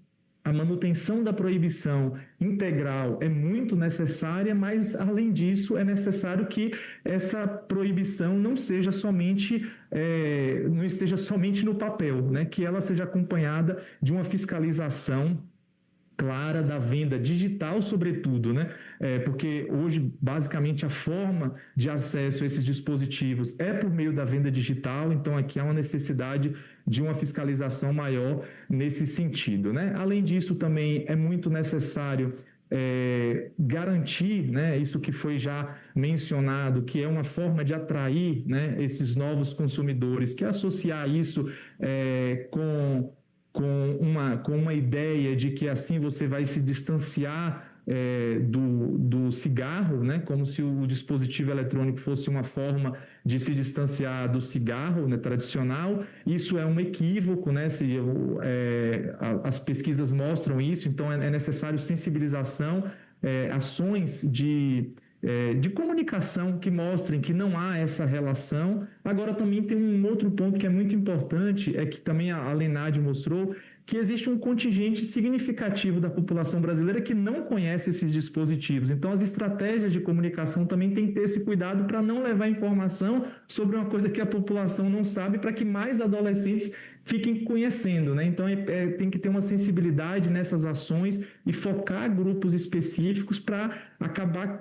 a manutenção da proibição integral é muito necessária, mas, além disso, é necessário que essa proibição não esteja somente no papel, né? Que ela seja acompanhada de uma fiscalização clara da venda digital, sobretudo, né? Porque hoje, basicamente, a forma de acesso a esses dispositivos é por meio da venda digital, então aqui há uma necessidade de uma fiscalização maior nesse sentido, né? Além disso, também é muito necessário garantir, né, isso que foi já mencionado, que é uma forma de atrair, né, esses novos consumidores, que associar isso com uma ideia de que assim você vai se distanciar do cigarro, né? Como se o dispositivo eletrônico fosse uma forma de se distanciar do cigarro, né, tradicional. Isso é um equívoco, né? As pesquisas mostram isso, então é necessário sensibilização, ações de comunicação que mostrem que não há essa relação. Agora, também tem um outro ponto que é muito importante, é que também a Lenad mostrou, que existe um contingente significativo da população brasileira que não conhece esses dispositivos. Então, as estratégias de comunicação também têm que ter esse cuidado para não levar informação sobre uma coisa que a população não sabe, para que mais adolescentes fiquem conhecendo, né? Então, tem que ter uma sensibilidade nessas ações e focar grupos específicos para acabar,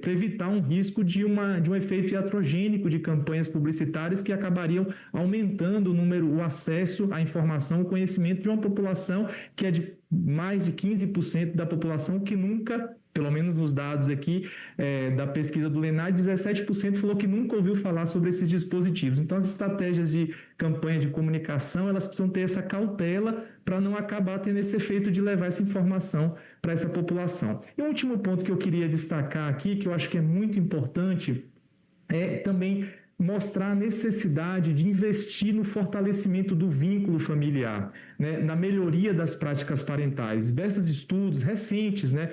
para evitar um risco de um efeito iatrogênico de campanhas publicitárias que acabariam aumentando o acesso à informação, o conhecimento de uma população que é de mais de 15% da população que nunca, pelo menos nos dados aqui da pesquisa do Lenad, 17% falou que nunca ouviu falar sobre esses dispositivos. Então, as estratégias de campanha de comunicação, elas precisam ter essa cautela para não acabar tendo esse efeito de levar essa informação para essa população. E o último ponto que eu queria destacar aqui, que eu acho que é muito importante, é também mostrar a necessidade de investir no fortalecimento do vínculo familiar, né, na melhoria das práticas parentais. Diversos estudos recentes, né,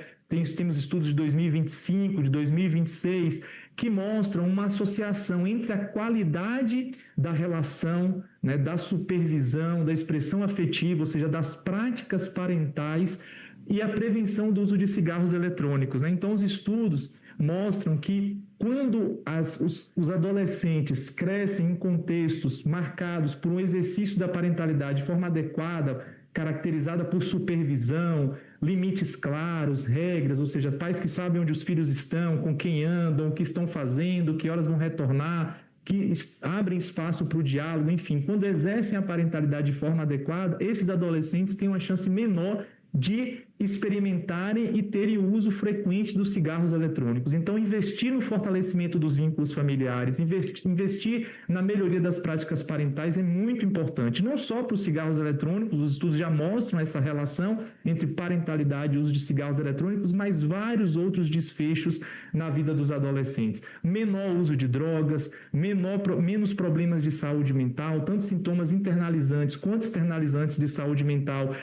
temos estudos de 2025, de 2026, que mostram uma associação entre a qualidade da relação, né, da supervisão, da expressão afetiva, ou seja, das práticas parentais e a prevenção do uso de cigarros eletrônicos, né? Então, os estudos mostram que quando os adolescentes crescem em contextos marcados por um exercício da parentalidade de forma adequada, caracterizada por supervisão, limites claros, regras, ou seja, pais que sabem onde os filhos estão, com quem andam, o que estão fazendo, que horas vão retornar, que abrem espaço para o diálogo, enfim, quando exercem a parentalidade de forma adequada, esses adolescentes têm uma chance menor de experimentarem e terem o uso frequente dos cigarros eletrônicos. Então, investir no fortalecimento dos vínculos familiares, investir na melhoria das práticas parentais é muito importante, não só para os cigarros eletrônicos, os estudos já mostram essa relação entre parentalidade e uso de cigarros eletrônicos, mas vários outros desfechos na vida dos adolescentes. Menor uso de drogas, menos problemas de saúde mental, tanto sintomas internalizantes quanto externalizantes de saúde mental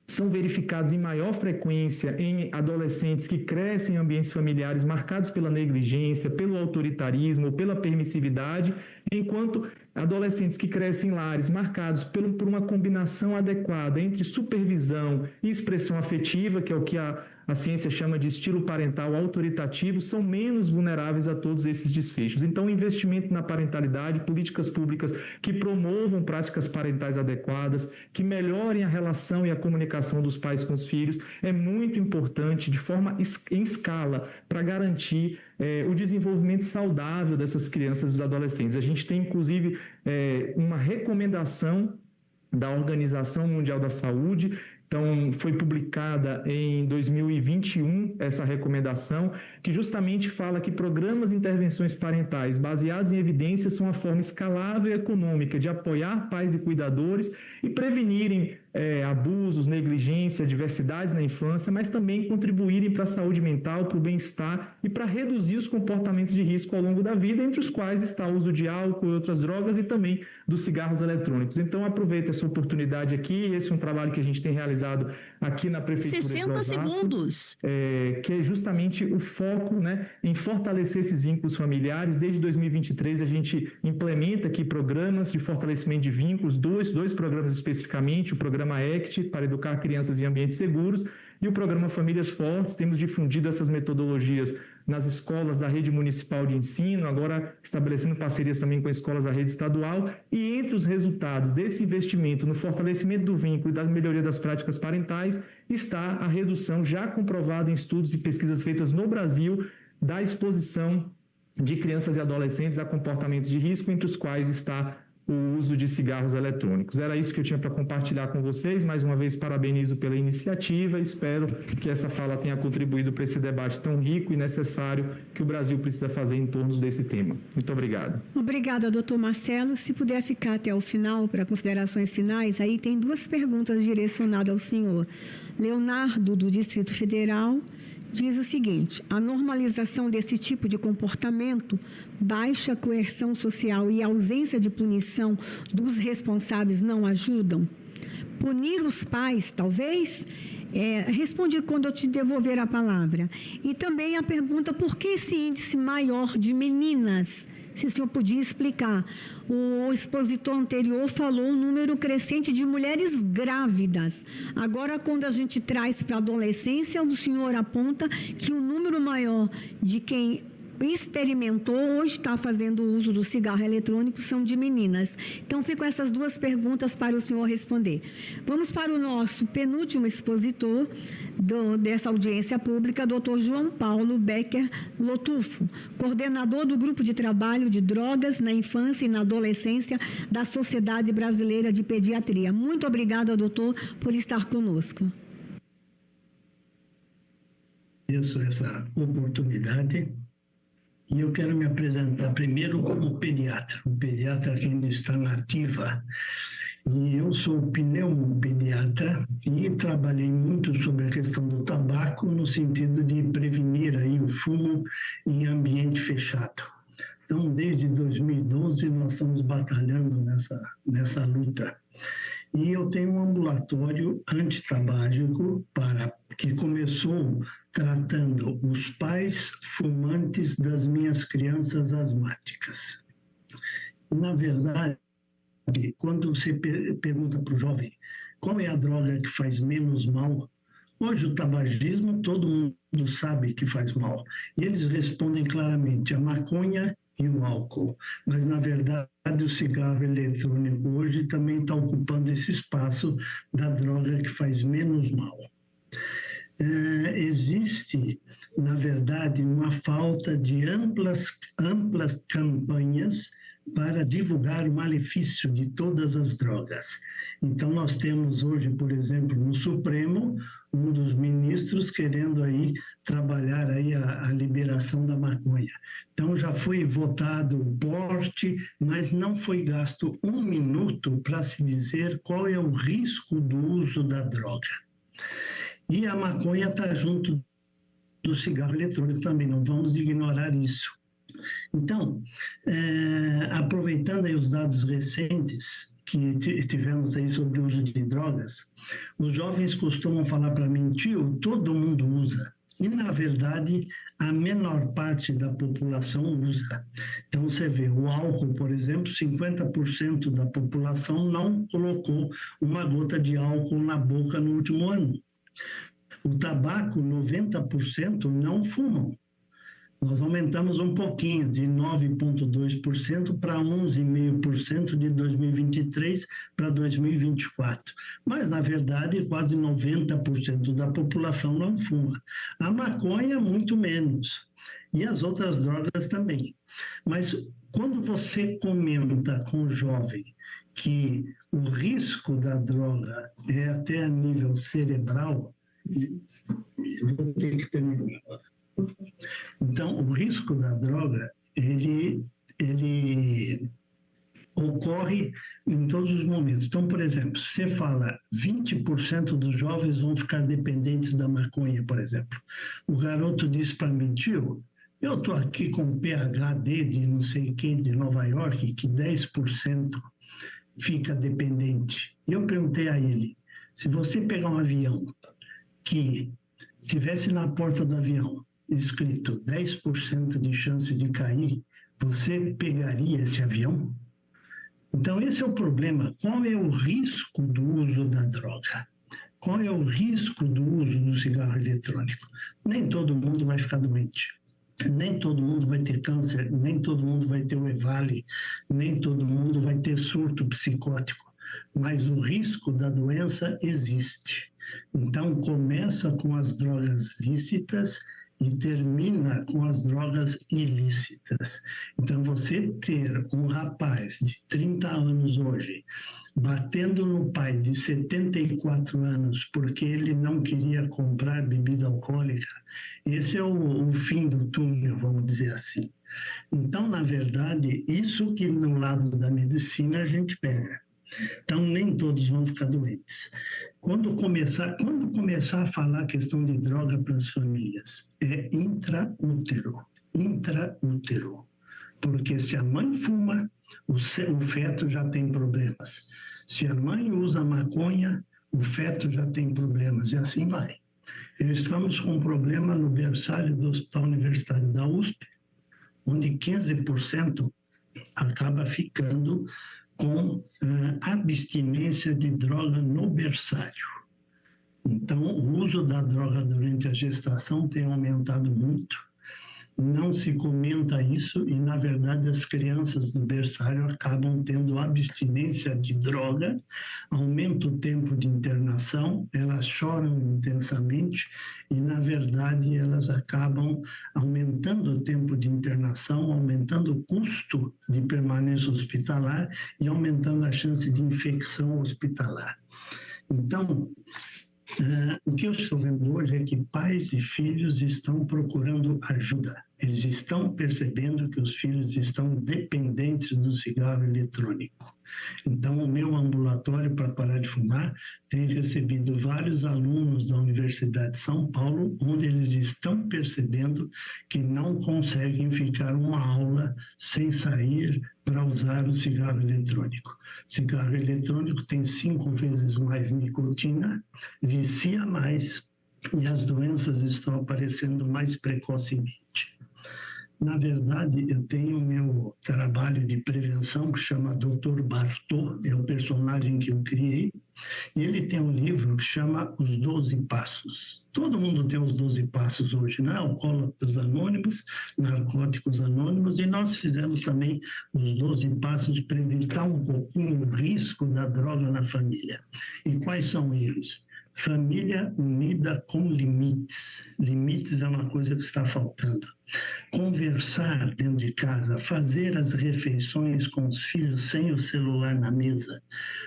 são verificados em maior frequência em adolescentes que crescem em ambientes familiares marcados pela negligência, pelo autoritarismo, pela permissividade, enquanto adolescentes que crescem em lares marcados por uma combinação adequada entre supervisão e expressão afetiva, que é o que a ciência chama de estilo parental autoritativo, são menos vulneráveis a todos esses desfechos. Então, o investimento na parentalidade, políticas públicas que promovam práticas parentais adequadas, que melhorem a relação e a comunicação dos pais com os filhos, é muito importante de forma em escala para garantir o desenvolvimento saudável dessas crianças e dos adolescentes. A gente tem, inclusive, uma recomendação da Organização Mundial da Saúde. Então, foi publicada em 2021 essa recomendação, que justamente fala que programas e intervenções parentais baseados em evidências são uma forma escalável e econômica de apoiar pais e cuidadores e prevenirem abusos, negligência, diversidades na infância, mas também contribuírem para a saúde mental, para o bem-estar e para reduzir os comportamentos de risco ao longo da vida, entre os quais está o uso de álcool e outras drogas e também dos cigarros eletrônicos. Então, aproveito essa oportunidade aqui, esse é um trabalho que a gente tem realizado aqui na Prefeitura 60 de Osasco, segundos. Que é justamente o foco, né, em fortalecer esses vínculos familiares. Desde 2023, a gente implementa aqui programas de fortalecimento de vínculos, dois programas especificamente, o programa ACT, para educar crianças em ambientes seguros, e o programa Famílias Fortes. Temos difundido essas metodologias nas escolas da rede municipal de ensino, agora estabelecendo parcerias também com escolas da rede estadual, e entre os resultados desse investimento no fortalecimento do vínculo e da melhoria das práticas parentais está a redução já comprovada em estudos e pesquisas feitas no Brasil da exposição de crianças e adolescentes a comportamentos de risco, entre os quais está o uso de cigarros eletrônicos. Era isso que eu tinha para compartilhar com vocês. Mais uma vez, parabenizo pela iniciativa e espero que essa fala tenha contribuído para esse debate tão rico e necessário que o Brasil precisa fazer em torno desse tema. Muito obrigado. Obrigada, doutor Marcelo. Se puder ficar até o final para considerações finais, aí tem duas perguntas direcionadas ao senhor. Leonardo, do Distrito Federal, diz o seguinte: a normalização desse tipo de comportamento, baixa coerção social e ausência de punição dos responsáveis não ajudam? Punir os pais, talvez? Responde quando eu te devolver a palavra. E também a pergunta: por que esse índice maior de meninas? Se o senhor podia explicar. O expositor anterior falou um número crescente de mulheres grávidas. Agora, quando a gente traz para a adolescência, o senhor aponta que o número maior de quem experimentou ou está fazendo uso do cigarro eletrônico são de meninas. Então, ficam essas duas perguntas para o senhor responder. Vamos para o nosso penúltimo expositor dessa audiência pública, Dr. João Paulo Becker Lotusso, coordenador do Grupo de Trabalho de Drogas na Infância e na Adolescência da Sociedade Brasileira de Pediatria. Muito obrigada, doutor, por estar conosco. Agradeço essa oportunidade. E eu quero me apresentar primeiro como pediatra, um pediatra que ainda está na ativa. E eu sou pneumopediatra e trabalhei muito sobre a questão do tabaco no sentido de prevenir aí o fumo em ambiente fechado. Então, desde 2012, nós estamos batalhando nessa luta. E eu tenho um ambulatório antitabágico que começou tratando os pais fumantes das minhas crianças asmáticas. Na verdade, quando você pergunta para o jovem qual é a droga que faz menos mal, hoje o tabagismo todo mundo sabe que faz mal. E eles respondem claramente: a maconha e o álcool. Mas, na verdade, o cigarro eletrônico hoje também está ocupando esse espaço da droga que faz menos mal. Existe na verdade, uma falta de amplas campanhas para divulgar o malefício de todas as drogas. Então, nós temos hoje, por exemplo, no Supremo, um dos ministros querendo aí trabalhar aí a liberação da maconha. Então, já foi votado o porte, mas não foi gasto um minuto para se dizer qual é o risco do uso da droga. E a maconha está junto do cigarro eletrônico também, não vamos ignorar isso. Então, aproveitando aí os dados recentes que tivemos aí sobre o uso de drogas, os jovens costumam falar para mim, tio, todo mundo usa. E, na verdade, a menor parte da população usa. Então, você vê, o álcool, por exemplo, 50% da população não colocou uma gota de álcool na boca no último ano. O tabaco, 90% não fumam. Nós aumentamos um pouquinho, de 9,2% para 11,5% de 2023 para 2024. Mas, na verdade, quase 90% da população não fuma. A maconha, muito menos. E as outras drogas também. Mas, quando você comenta com o jovem que o risco da droga é até a nível cerebral, eu vou ter que terminar. Então, o risco da droga, ele ocorre em todos os momentos. Então, por exemplo, você fala 20% dos jovens vão ficar dependentes da maconha, por exemplo. O garoto disse para mim, tio, eu estou aqui com um PhD de não sei o que, de Nova York, que 10% fica dependente. E eu perguntei a ele, se você pegar um avião que estivesse na porta do avião, escrito 10% de chance de cair, você pegaria esse avião? Então, esse é o problema. Qual é o risco do uso da droga? Qual é o risco do uso do cigarro eletrônico? Nem todo mundo vai ficar doente. Nem todo mundo vai ter câncer, nem todo mundo vai ter o EVALI, nem todo mundo vai ter surto psicótico. Mas o risco da doença existe. Então, começa com as drogas lícitas e termina com as drogas ilícitas. Então, você ter um rapaz de 30 anos hoje batendo no pai de 74 anos porque ele não queria comprar bebida alcoólica, esse é o fim do túnel, vamos dizer assim. Então, na verdade, isso que no lado da medicina a gente pega. Então, nem todos vão ficar doentes. Quando começar a falar a questão de droga para as famílias, é intraútero. Porque se a mãe fuma, o feto já tem problemas. Se a mãe usa maconha, o feto já tem problemas, e assim vai. Estamos com um problema no berçário do Hospital Universitário da USP, onde 15% acaba ficando com abstinência de droga no berçário. Então, o uso da droga durante a gestação tem aumentado muito. Não se comenta isso e, na verdade, as crianças do berçário acabam tendo abstinência de droga, aumenta o tempo de internação, elas choram intensamente e, na verdade, elas acabam aumentando o tempo de internação, aumentando o custo de permanência hospitalar e aumentando a chance de infecção hospitalar. Então, o que eu estou vendo hoje é que pais e filhos estão procurando ajuda. Eles estão percebendo que os filhos estão dependentes do cigarro eletrônico. Então, o meu ambulatório para parar de fumar tem recebido vários alunos da Universidade de São Paulo, onde eles estão percebendo que não conseguem ficar uma aula sem sair para usar o cigarro eletrônico. Cigarro eletrônico tem 5 vezes mais nicotina, vicia mais e as doenças estão aparecendo mais precocemente. Na verdade, eu tenho meu trabalho de prevenção que chama Dr. Bartô, é o personagem que eu criei, e ele tem um livro que chama Os 12 Passos. Todo mundo tem os 12 passos hoje, né? Alcoólatras Anônimos, Narcóticos Anônimos, e nós fizemos também os 12 passos para evitar um pouquinho o risco da droga na família. E quais são eles? Família unida com limites. Limites é uma coisa que está faltando. Conversar dentro de casa, fazer as refeições com os filhos sem o celular na mesa,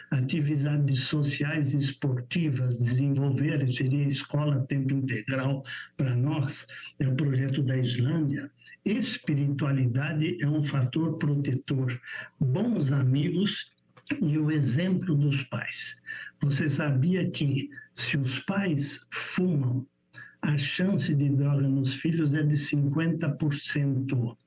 atividades sociais e esportivas, desenvolver, seria escola tempo integral para nós, é o projeto da Islândia. Espiritualidade é um fator protetor. Bons amigos e o exemplo dos pais. Você sabia que se os pais fumam, a chance de droga nos filhos é de 50%.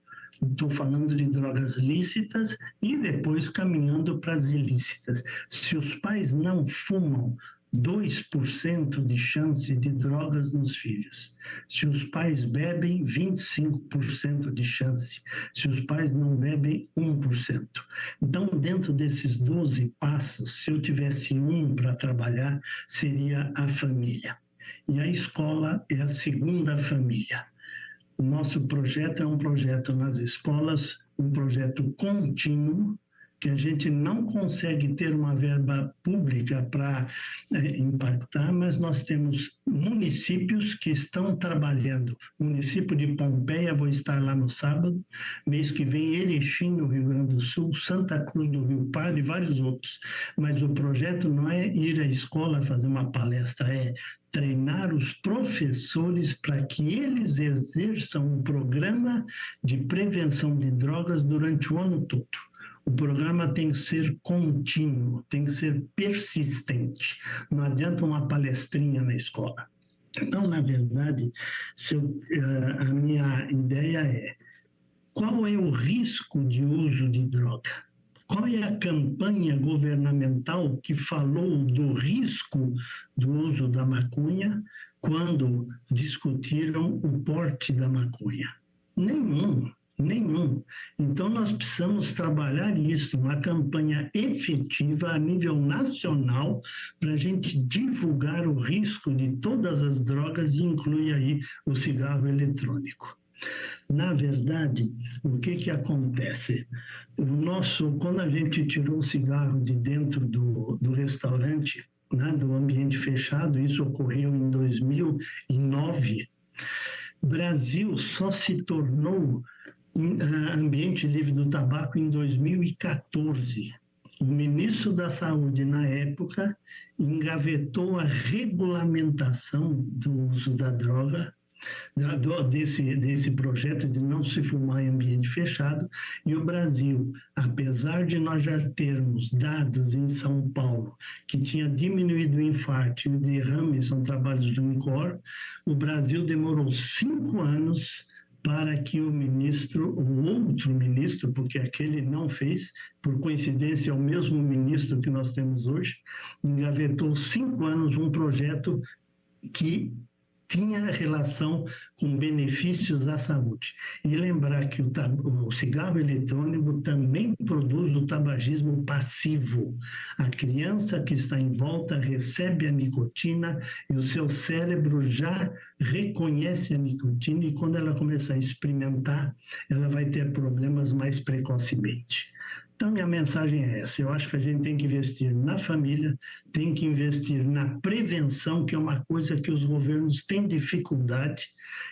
Estou falando de drogas lícitas e depois caminhando para as ilícitas. Se os pais não fumam, 2% de chance de drogas nos filhos. Se os pais bebem, 25% de chance. Se os pais não bebem, 1%. Então, dentro desses 12 passos, se eu tivesse um para trabalhar, seria a família. E a escola é a segunda família. O nosso projeto é um projeto nas escolas, um projeto contínuo, que a gente não consegue ter uma verba pública para impactar, mas nós temos municípios que estão trabalhando. O município de Pompeia, vou estar lá no sábado, mês que vem Erechim, no Rio Grande do Sul, Santa Cruz do Rio Pardo e vários outros. Mas o projeto não é ir à escola fazer uma palestra, é treinar os professores para que eles exerçam um programa de prevenção de drogas durante o ano todo. O programa tem que ser contínuo, tem que ser persistente. Não adianta uma palestrinha na escola. Então, na verdade, a minha ideia é: qual é o risco de uso de droga? Qual é a campanha governamental que falou do risco do uso da maconha quando discutiram o porte da maconha? Nenhum. Então, nós precisamos trabalhar isso, uma campanha efetiva a nível nacional para a gente divulgar o risco de todas as drogas e inclui aí o cigarro eletrônico. Na verdade, o que acontece? Quando a gente tirou o cigarro de dentro do restaurante, né, do ambiente fechado, isso ocorreu em 2009, Brasil só se tornou ambiente livre do tabaco em 2014. O ministro da Saúde, na época, engavetou a regulamentação do uso da droga, desse projeto de não se fumar em ambiente fechado, e o Brasil, apesar de nós já termos dados em São Paulo que tinha diminuído o infarto e o derrame, são trabalhos do INCOR, o Brasil demorou 5 anos para que o outro ministro, porque aquele não fez, por coincidência é o mesmo ministro que nós temos hoje, engavetou 5 anos um projeto que tinha relação com benefícios à saúde. E lembrar que o cigarro eletrônico também produz o tabagismo passivo. A criança que está em volta recebe a nicotina e o seu cérebro já reconhece a nicotina e quando ela começar a experimentar, ela vai ter problemas mais precocemente. Então, minha mensagem é essa. Eu acho que a gente tem que investir na família, tem que investir na prevenção, que é uma coisa que os governos têm dificuldade.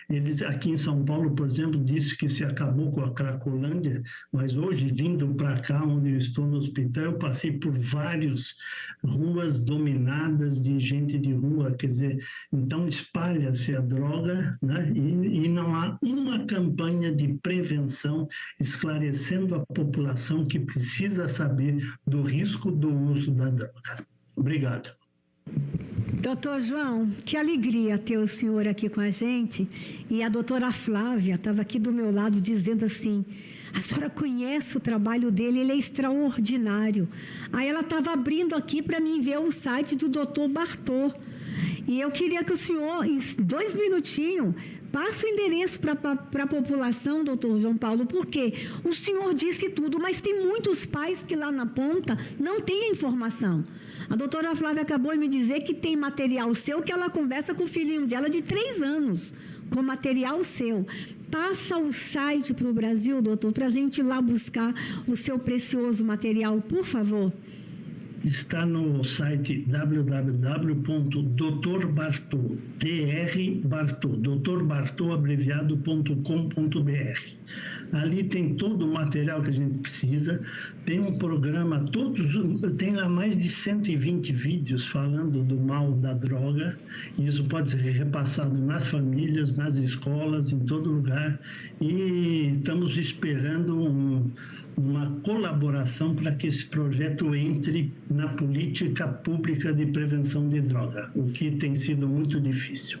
Eles, aqui em São Paulo, por exemplo, disse que se acabou com a Cracolândia, mas hoje, vindo para cá, onde eu estou no hospital, eu passei por várias ruas dominadas de gente de rua. Quer dizer, então espalha-se a droga, né? E não há uma campanha de prevenção esclarecendo a população que precisa saber do risco do uso da droga. Obrigado. Doutor João, que alegria ter o senhor aqui com a gente. E a doutora Flávia estava aqui do meu lado dizendo assim: a senhora conhece o trabalho dele, ele é extraordinário. Aí ela estava abrindo aqui para mim ver o site do doutor Bartô. E eu queria que o senhor, em 2 minutinhos, passe o endereço para a população, doutor João Paulo, porque o senhor disse tudo, mas tem muitos pais que lá na ponta não têm a informação. A doutora Flávia acabou de me dizer que tem material seu, que ela conversa com o filhinho dela de 3 anos, com material seu. Passa o site para o Brasil, doutor, para a gente ir lá buscar o seu precioso material, por favor. está no site www.drbartô.com.br. Ali tem todo o material que a gente precisa, tem um programa, tem lá mais de 120 vídeos falando do mal da droga, e isso pode ser repassado nas famílias, nas escolas, em todo lugar, e estamos esperando uma colaboração para que esse projeto entre na política pública de prevenção de droga, o que tem sido muito difícil.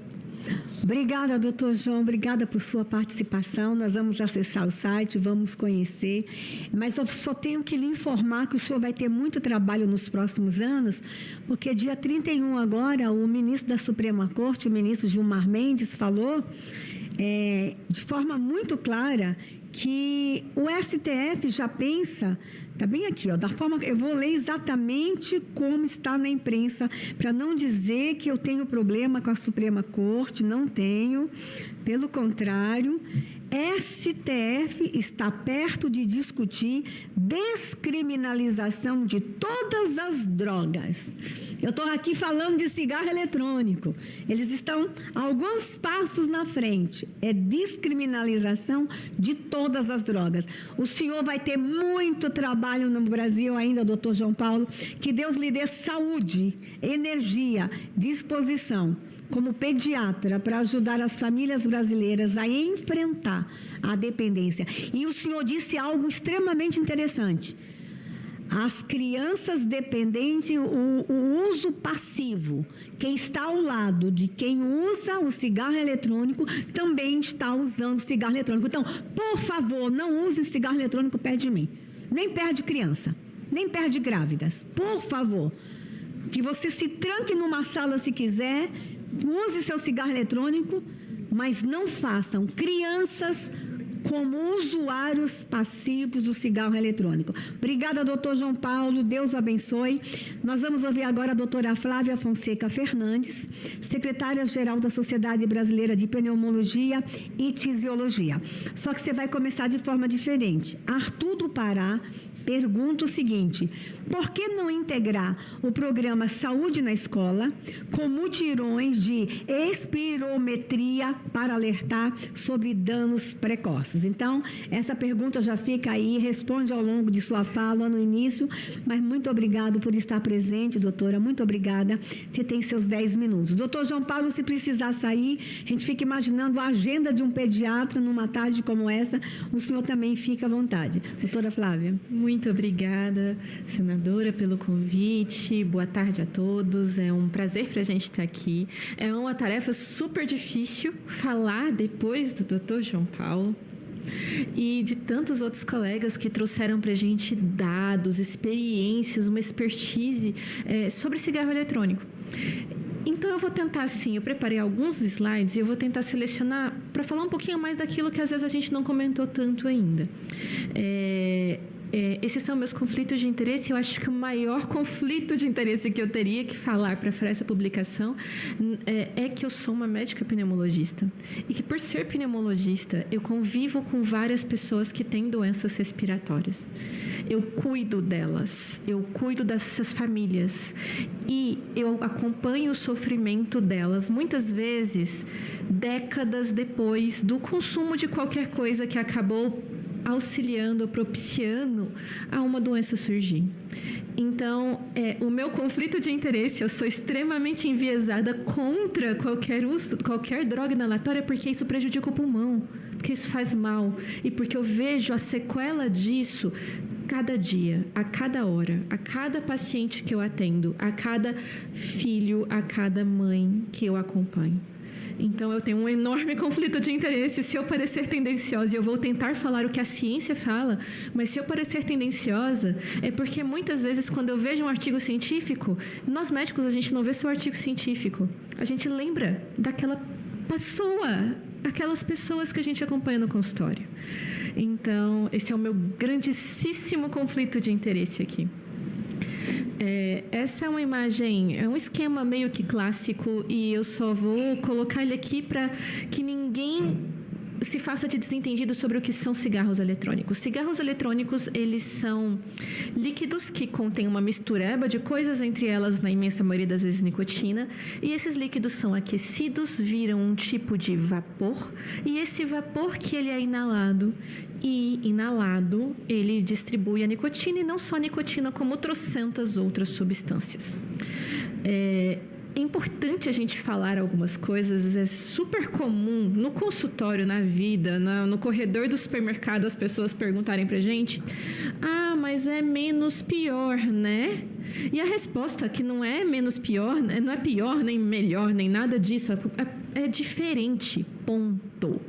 Obrigada, doutor João, obrigada por sua participação. Nós vamos acessar o site, vamos conhecer, mas eu só tenho que lhe informar que o senhor vai ter muito trabalho nos próximos anos, porque dia 31 agora, o ministro da Suprema Corte, o ministro Gilmar Mendes, falou de forma muito clara que o STF já pensa, está bem aqui, da forma eu vou ler exatamente como está na imprensa, para não dizer que eu tenho problema com a Suprema Corte, não tenho, pelo contrário, STF está perto de discutir descriminalização de todas as drogas. Eu estou aqui falando de cigarro eletrônico. Eles estão alguns passos na frente. É descriminalização de todas as drogas. O senhor vai ter muito trabalho no Brasil ainda, doutor João Paulo. Que Deus lhe dê saúde, energia, disposição, como pediatra, para ajudar as famílias brasileiras a enfrentar a dependência. E o senhor disse algo extremamente interessante. As crianças dependentes, o uso passivo, quem está ao lado de quem usa o cigarro eletrônico também está usando cigarro eletrônico. Então, por favor, não use cigarro eletrônico perto de mim. Nem perto de criança, nem perto de grávidas. Por favor, que você se tranque numa sala se quiser, use seu cigarro eletrônico, mas não façam crianças como usuários passivos do cigarro eletrônico. Obrigada, doutor João Paulo, Deus o abençoe. Nós vamos ouvir agora a doutora Flávia Fonseca Fernandes, secretária-geral da Sociedade Brasileira de Pneumologia e Tisiologia. Só que você vai começar de forma diferente. Arthur do Pará pergunta o seguinte: por que não integrar o programa Saúde na Escola com mutirões de espirometria para alertar sobre danos precoces? Então, essa pergunta já fica aí, responde ao longo de sua fala no início, mas muito obrigado por estar presente, doutora, muito obrigada. Você tem seus 10 minutos. Doutor João Paulo, se precisar sair, a gente fica imaginando a agenda de um pediatra numa tarde como essa, o senhor também fica à vontade. Doutora Flávia. Muito obrigada, senadora, pelo convite. Boa tarde a todos. É um prazer para a gente estar aqui. É uma tarefa super difícil falar depois do Dr. João Paulo e de tantos outros colegas que trouxeram para a gente dados, experiências, uma expertise sobre cigarro eletrônico. Então, eu vou tentar, assim, eu preparei alguns slides e eu vou tentar selecionar para falar um pouquinho mais daquilo que às vezes a gente não comentou tanto ainda. Esses são meus conflitos de interesse. Eu acho que o maior conflito de interesse que eu teria que falar para essa publicação é que eu sou uma médica pneumologista e que, por ser pneumologista, eu convivo com várias pessoas que têm doenças respiratórias. Eu cuido delas, eu cuido dessas famílias e eu acompanho o sofrimento delas, muitas vezes décadas depois do consumo de qualquer coisa que acabou auxiliando, propiciando a uma doença surgir. Então, o meu conflito de interesse, eu sou extremamente enviesada contra qualquer uso, qualquer droga inalatória, porque isso prejudica o pulmão, porque isso faz mal e porque eu vejo a sequela disso cada dia, a cada hora, a cada paciente que eu atendo, a cada filho, a cada mãe que eu acompanho. Então, eu tenho um enorme conflito de interesse. Se eu parecer tendenciosa, eu vou tentar falar o que a ciência fala, mas se eu parecer tendenciosa, é porque muitas vezes, quando eu vejo um artigo científico, nós médicos, a gente não vê só o artigo científico. A gente lembra daquela pessoa, aquelas pessoas que a gente acompanha no consultório. Então, esse é o meu grandíssimo conflito de interesse aqui. Essa é uma imagem, é um esquema meio que clássico e eu só vou colocar ele aqui para que ninguém se faça de desentendido sobre o que são cigarros eletrônicos. Cigarros eletrônicos, eles são líquidos que contêm uma mistureba de coisas, entre elas, na imensa maioria das vezes, nicotina, e esses líquidos são aquecidos, viram um tipo de vapor, e esse vapor que ele é inalado, ele distribui a nicotina, e não só a nicotina, como trocentas outras substâncias. É importante a gente falar algumas coisas, é super comum no consultório, na vida, no corredor do supermercado, as pessoas perguntarem pra gente: mas é menos pior, né? E a resposta que não é menos pior, não é pior, nem melhor, nem nada disso, é diferente, ponto.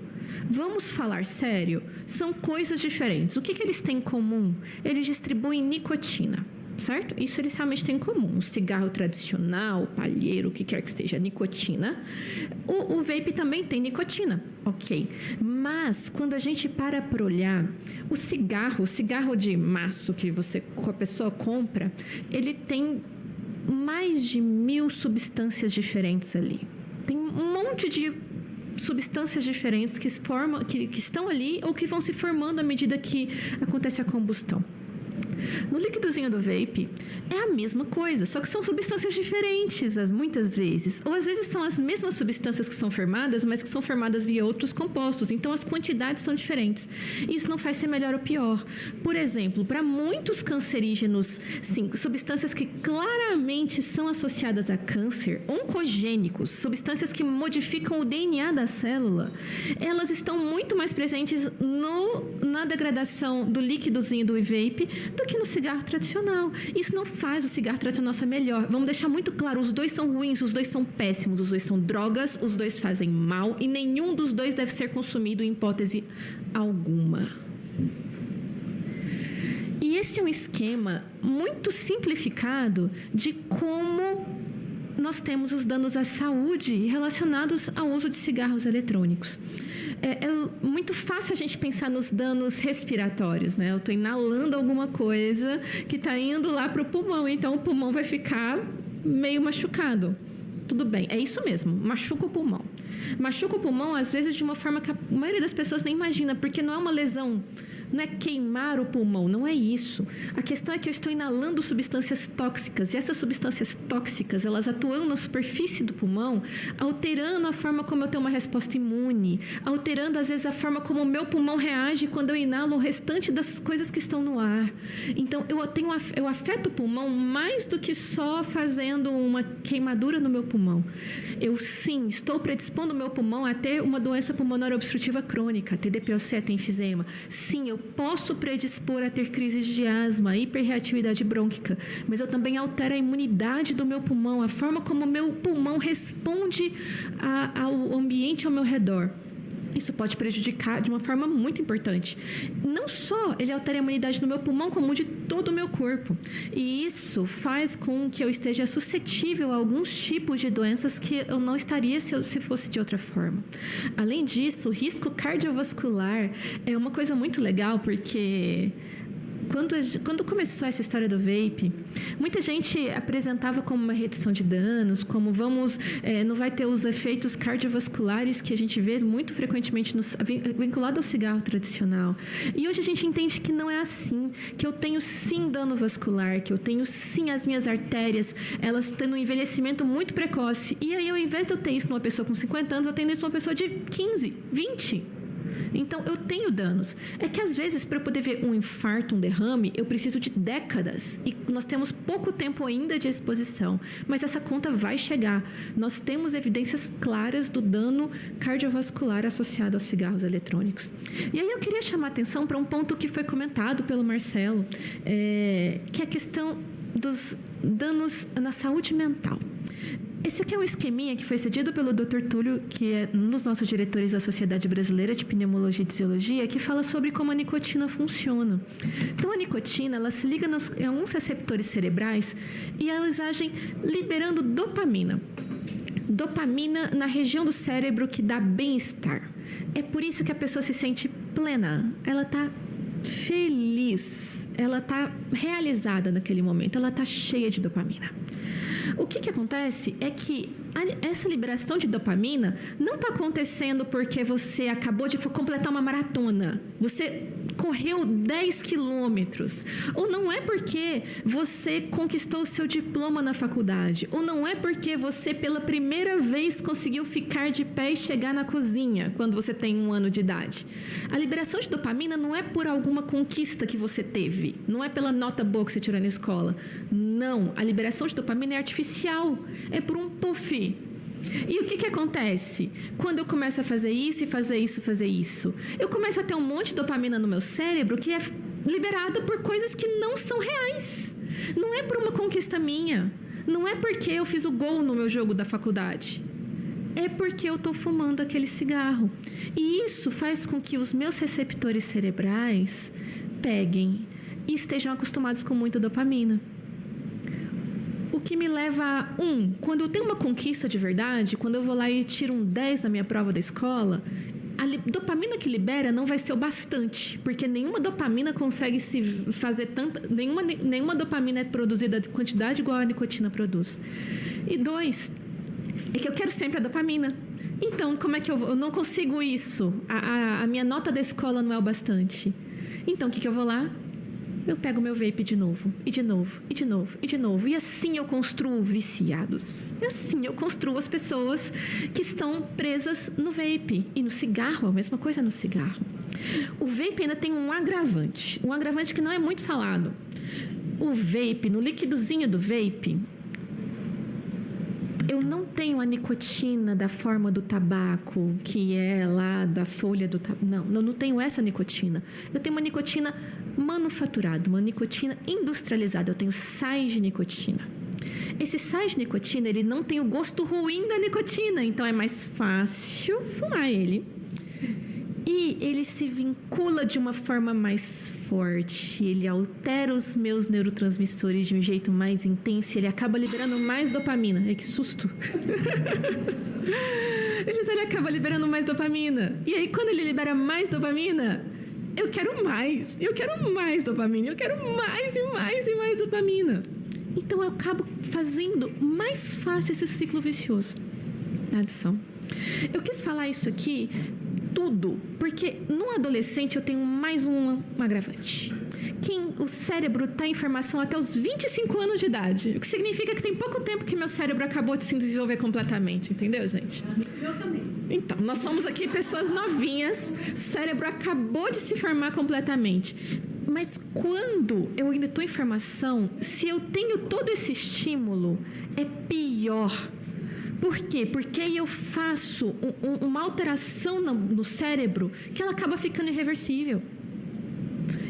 Vamos falar sério? São coisas diferentes. O que eles têm em comum? Eles distribuem nicotina. Certo? Isso eles realmente têm em comum. O cigarro tradicional, o palheiro, o que quer que seja, nicotina. O vape também tem nicotina, ok. Mas, quando a gente para olhar, o cigarro de maço que a pessoa compra, ele tem mais de 1000 substâncias diferentes ali. Tem um monte de substâncias diferentes que estão ali ou que vão se formando à medida que acontece a combustão. No líquidozinho do vape, é a mesma coisa, só que são substâncias diferentes, muitas vezes. Ou às vezes são as mesmas substâncias que são formadas, mas que são formadas via outros compostos. Então, as quantidades são diferentes. Isso não faz ser melhor ou pior. Por exemplo, para muitos cancerígenos, sim, substâncias que claramente são associadas a câncer, oncogênicos, substâncias que modificam o DNA da célula, elas estão muito mais presentes na degradação do líquidozinho do vape do que no cigarro tradicional. Isso não faz o cigarro tradicional ser melhor. Vamos deixar muito claro, os dois são ruins, os dois são péssimos, os dois são drogas, os dois fazem mal e nenhum dos dois deve ser consumido em hipótese alguma. E esse é um esquema muito simplificado de como nós temos os danos à saúde relacionados ao uso de cigarros eletrônicos. É muito fácil a gente pensar nos danos respiratórios, né? Eu estou inalando alguma coisa que está indo lá para o pulmão, então o pulmão vai ficar meio machucado. Tudo bem, é isso mesmo, machuca o pulmão. Machuca o pulmão, às vezes, de uma forma que a maioria das pessoas nem imagina, porque não é uma lesão, não é queimar o pulmão, não é isso. A questão é que eu estou inalando substâncias tóxicas, e essas substâncias tóxicas, elas atuam na superfície do pulmão, alterando a forma como eu tenho uma resposta imune, alterando, às vezes, a forma como o meu pulmão reage quando eu inalo o restante das coisas que estão no ar. Então, eu afeto o pulmão mais do que só fazendo uma queimadura no meu pulmão. Eu, sim, estou predispondo o meu pulmão a ter uma doença pulmonar obstrutiva crônica, a ter DPOC, a ter enfisema. Sim, eu posso predispor a ter crises de asma, hiperreatividade brônquica, mas eu também altero a imunidade do meu pulmão, a forma como o meu pulmão responde ao ambiente ao meu redor. Isso pode prejudicar de uma forma muito importante. Não só ele altera a imunidade do meu pulmão, como de todo o meu corpo. E isso faz com que eu esteja suscetível a alguns tipos de doenças que eu não estaria se fosse de outra forma. Além disso, o risco cardiovascular é uma coisa muito legal, porque quando começou essa história do vape, muita gente apresentava como uma redução de danos, como não vai ter os efeitos cardiovasculares que a gente vê muito frequentemente vinculado ao cigarro tradicional. E hoje a gente entende que não é assim, que eu tenho sim dano vascular, que eu tenho sim as minhas artérias, elas tendo um envelhecimento muito precoce. E aí, ao invés de eu ter isso numa pessoa com 50 anos, eu tenho isso numa pessoa de 15, 20. Então, eu tenho danos. É que, às vezes, para eu poder ver um infarto, um derrame, eu preciso de décadas. E nós temos pouco tempo ainda de exposição. Mas essa conta vai chegar. Nós temos evidências claras do dano cardiovascular associado aos cigarros eletrônicos. E aí eu queria chamar a atenção para um ponto que foi comentado pelo Marcelo, que é a questão dos danos na saúde mental. Esse aqui é um esqueminha que foi cedido pelo Dr. Túlio, que é um dos nossos diretores da Sociedade Brasileira de Pneumologia e Fisiologia, que fala sobre como a nicotina funciona. Então, a nicotina, ela se liga em alguns receptores cerebrais e elas agem liberando dopamina. Dopamina na região do cérebro que dá bem-estar. É por isso que a pessoa se sente plena. Ela está feliz. Ela está realizada naquele momento. Ela está cheia de dopamina. O que acontece é que essa liberação de dopamina não está acontecendo porque você acabou de completar uma maratona, você correu 10 quilômetros, ou não é porque você conquistou o seu diploma na faculdade, ou não é porque você pela primeira vez conseguiu ficar de pé e chegar na cozinha quando você tem 1 ano de idade. A liberação de dopamina não é por alguma conquista que você teve, não é pela nota boa que você tirou na escola. Não, a liberação de dopamina é artificial, é por um puff. E o que acontece? Quando eu começo a fazer isso e fazer isso, fazer isso, eu começo a ter um monte de dopamina no meu cérebro que é liberada por coisas que não são reais. Não é por uma conquista minha, não é porque eu fiz o gol no meu jogo da faculdade. É porque eu estou fumando aquele cigarro. E isso faz com que os meus receptores cerebrais peguem e estejam acostumados com muita dopamina. O que me leva a quando eu tenho uma conquista de verdade, quando eu vou lá e tiro um 10 na minha prova da escola, a dopamina que libera não vai ser o bastante, porque nenhuma dopamina consegue se fazer tanta... Nenhuma dopamina é produzida de quantidade igual a nicotina produz. E 2, é que eu quero sempre a dopamina. Então, como é que eu não consigo isso? A minha nota da escola não é o bastante. Então, o que eu vou lá? Eu pego meu vape de novo, e de novo, e de novo, e de novo. E assim eu construo viciados. E assim eu construo as pessoas que estão presas no vape. E no cigarro, a mesma coisa no cigarro. O vape ainda tem um agravante que não é muito falado. O vape, no liquidozinho do vape, eu não tenho a nicotina da forma do tabaco, que é lá da folha do tabaco. Não tenho essa nicotina. Eu tenho uma nicotina manufaturada, uma nicotina industrializada. Eu tenho sais de nicotina. Esse sais de nicotina, ele não tem o gosto ruim da nicotina, então é mais fácil fumar ele. E ele se vincula de uma forma mais forte, ele altera os meus neurotransmissores de um jeito mais intenso, ele acaba liberando mais dopamina. Ai, que susto! Ele acaba liberando mais dopamina. E aí, quando ele libera mais dopamina, eu quero mais dopamina, eu quero mais e mais e mais dopamina. Então, eu acabo fazendo mais fácil esse ciclo vicioso da adição. Eu quis falar isso aqui tudo, porque no adolescente eu tenho mais um agravante. O cérebro está em formação até os 25 anos de idade, o que significa que tem pouco tempo que meu cérebro acabou de se desenvolver completamente, entendeu, gente? Eu também. Então, nós somos aqui pessoas novinhas, o cérebro acabou de se formar completamente. Mas quando eu ainda estou em formação, se eu tenho todo esse estímulo, é pior. Por quê? Porque eu faço uma alteração no cérebro que ela acaba ficando irreversível.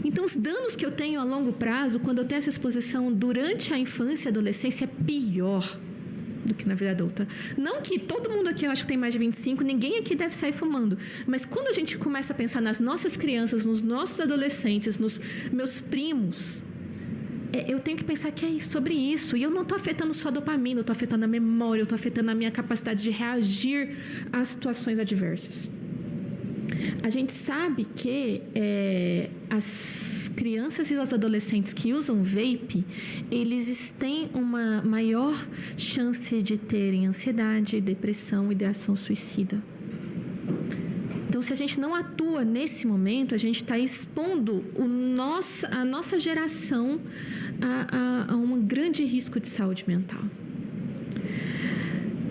Então, os danos que eu tenho a longo prazo, quando eu tenho essa exposição durante a infância e adolescência, é pior do que na vida adulta. Não que todo mundo aqui, eu acho que tem mais de 25, ninguém aqui deve sair fumando. Mas quando a gente começa a pensar nas nossas crianças, nos nossos adolescentes, nos meus primos, eu tenho que pensar que é sobre isso. E eu não estou afetando só a dopamina, eu estou afetando a memória, eu estou afetando a minha capacidade de reagir às situações adversas. A gente sabe que as crianças e os adolescentes que usam vape, eles têm uma maior chance de terem ansiedade, depressão e ideação suicida. Então, se a gente não atua nesse momento, a gente está expondo a nossa geração a um grande risco de saúde mental.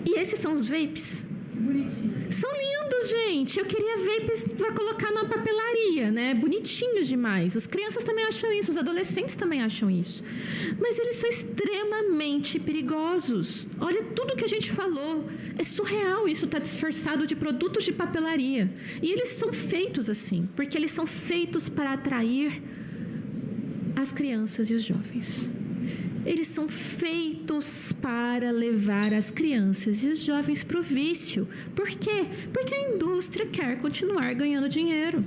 E esses são os vapes. Bonitinho. São lindos, gente. Eu queria vapes para colocar na papelaria, né? Bonitinhos demais. As crianças também acham isso, os adolescentes também acham isso. Mas eles são extremamente perigosos. Olha tudo que a gente falou. É surreal, isso está disfarçado de produtos de papelaria. E eles são feitos assim, porque eles são feitos para atrair as crianças e os jovens. Eles são feitos para levar as crianças e os jovens para o vício. Por quê? Porque a indústria quer continuar ganhando dinheiro.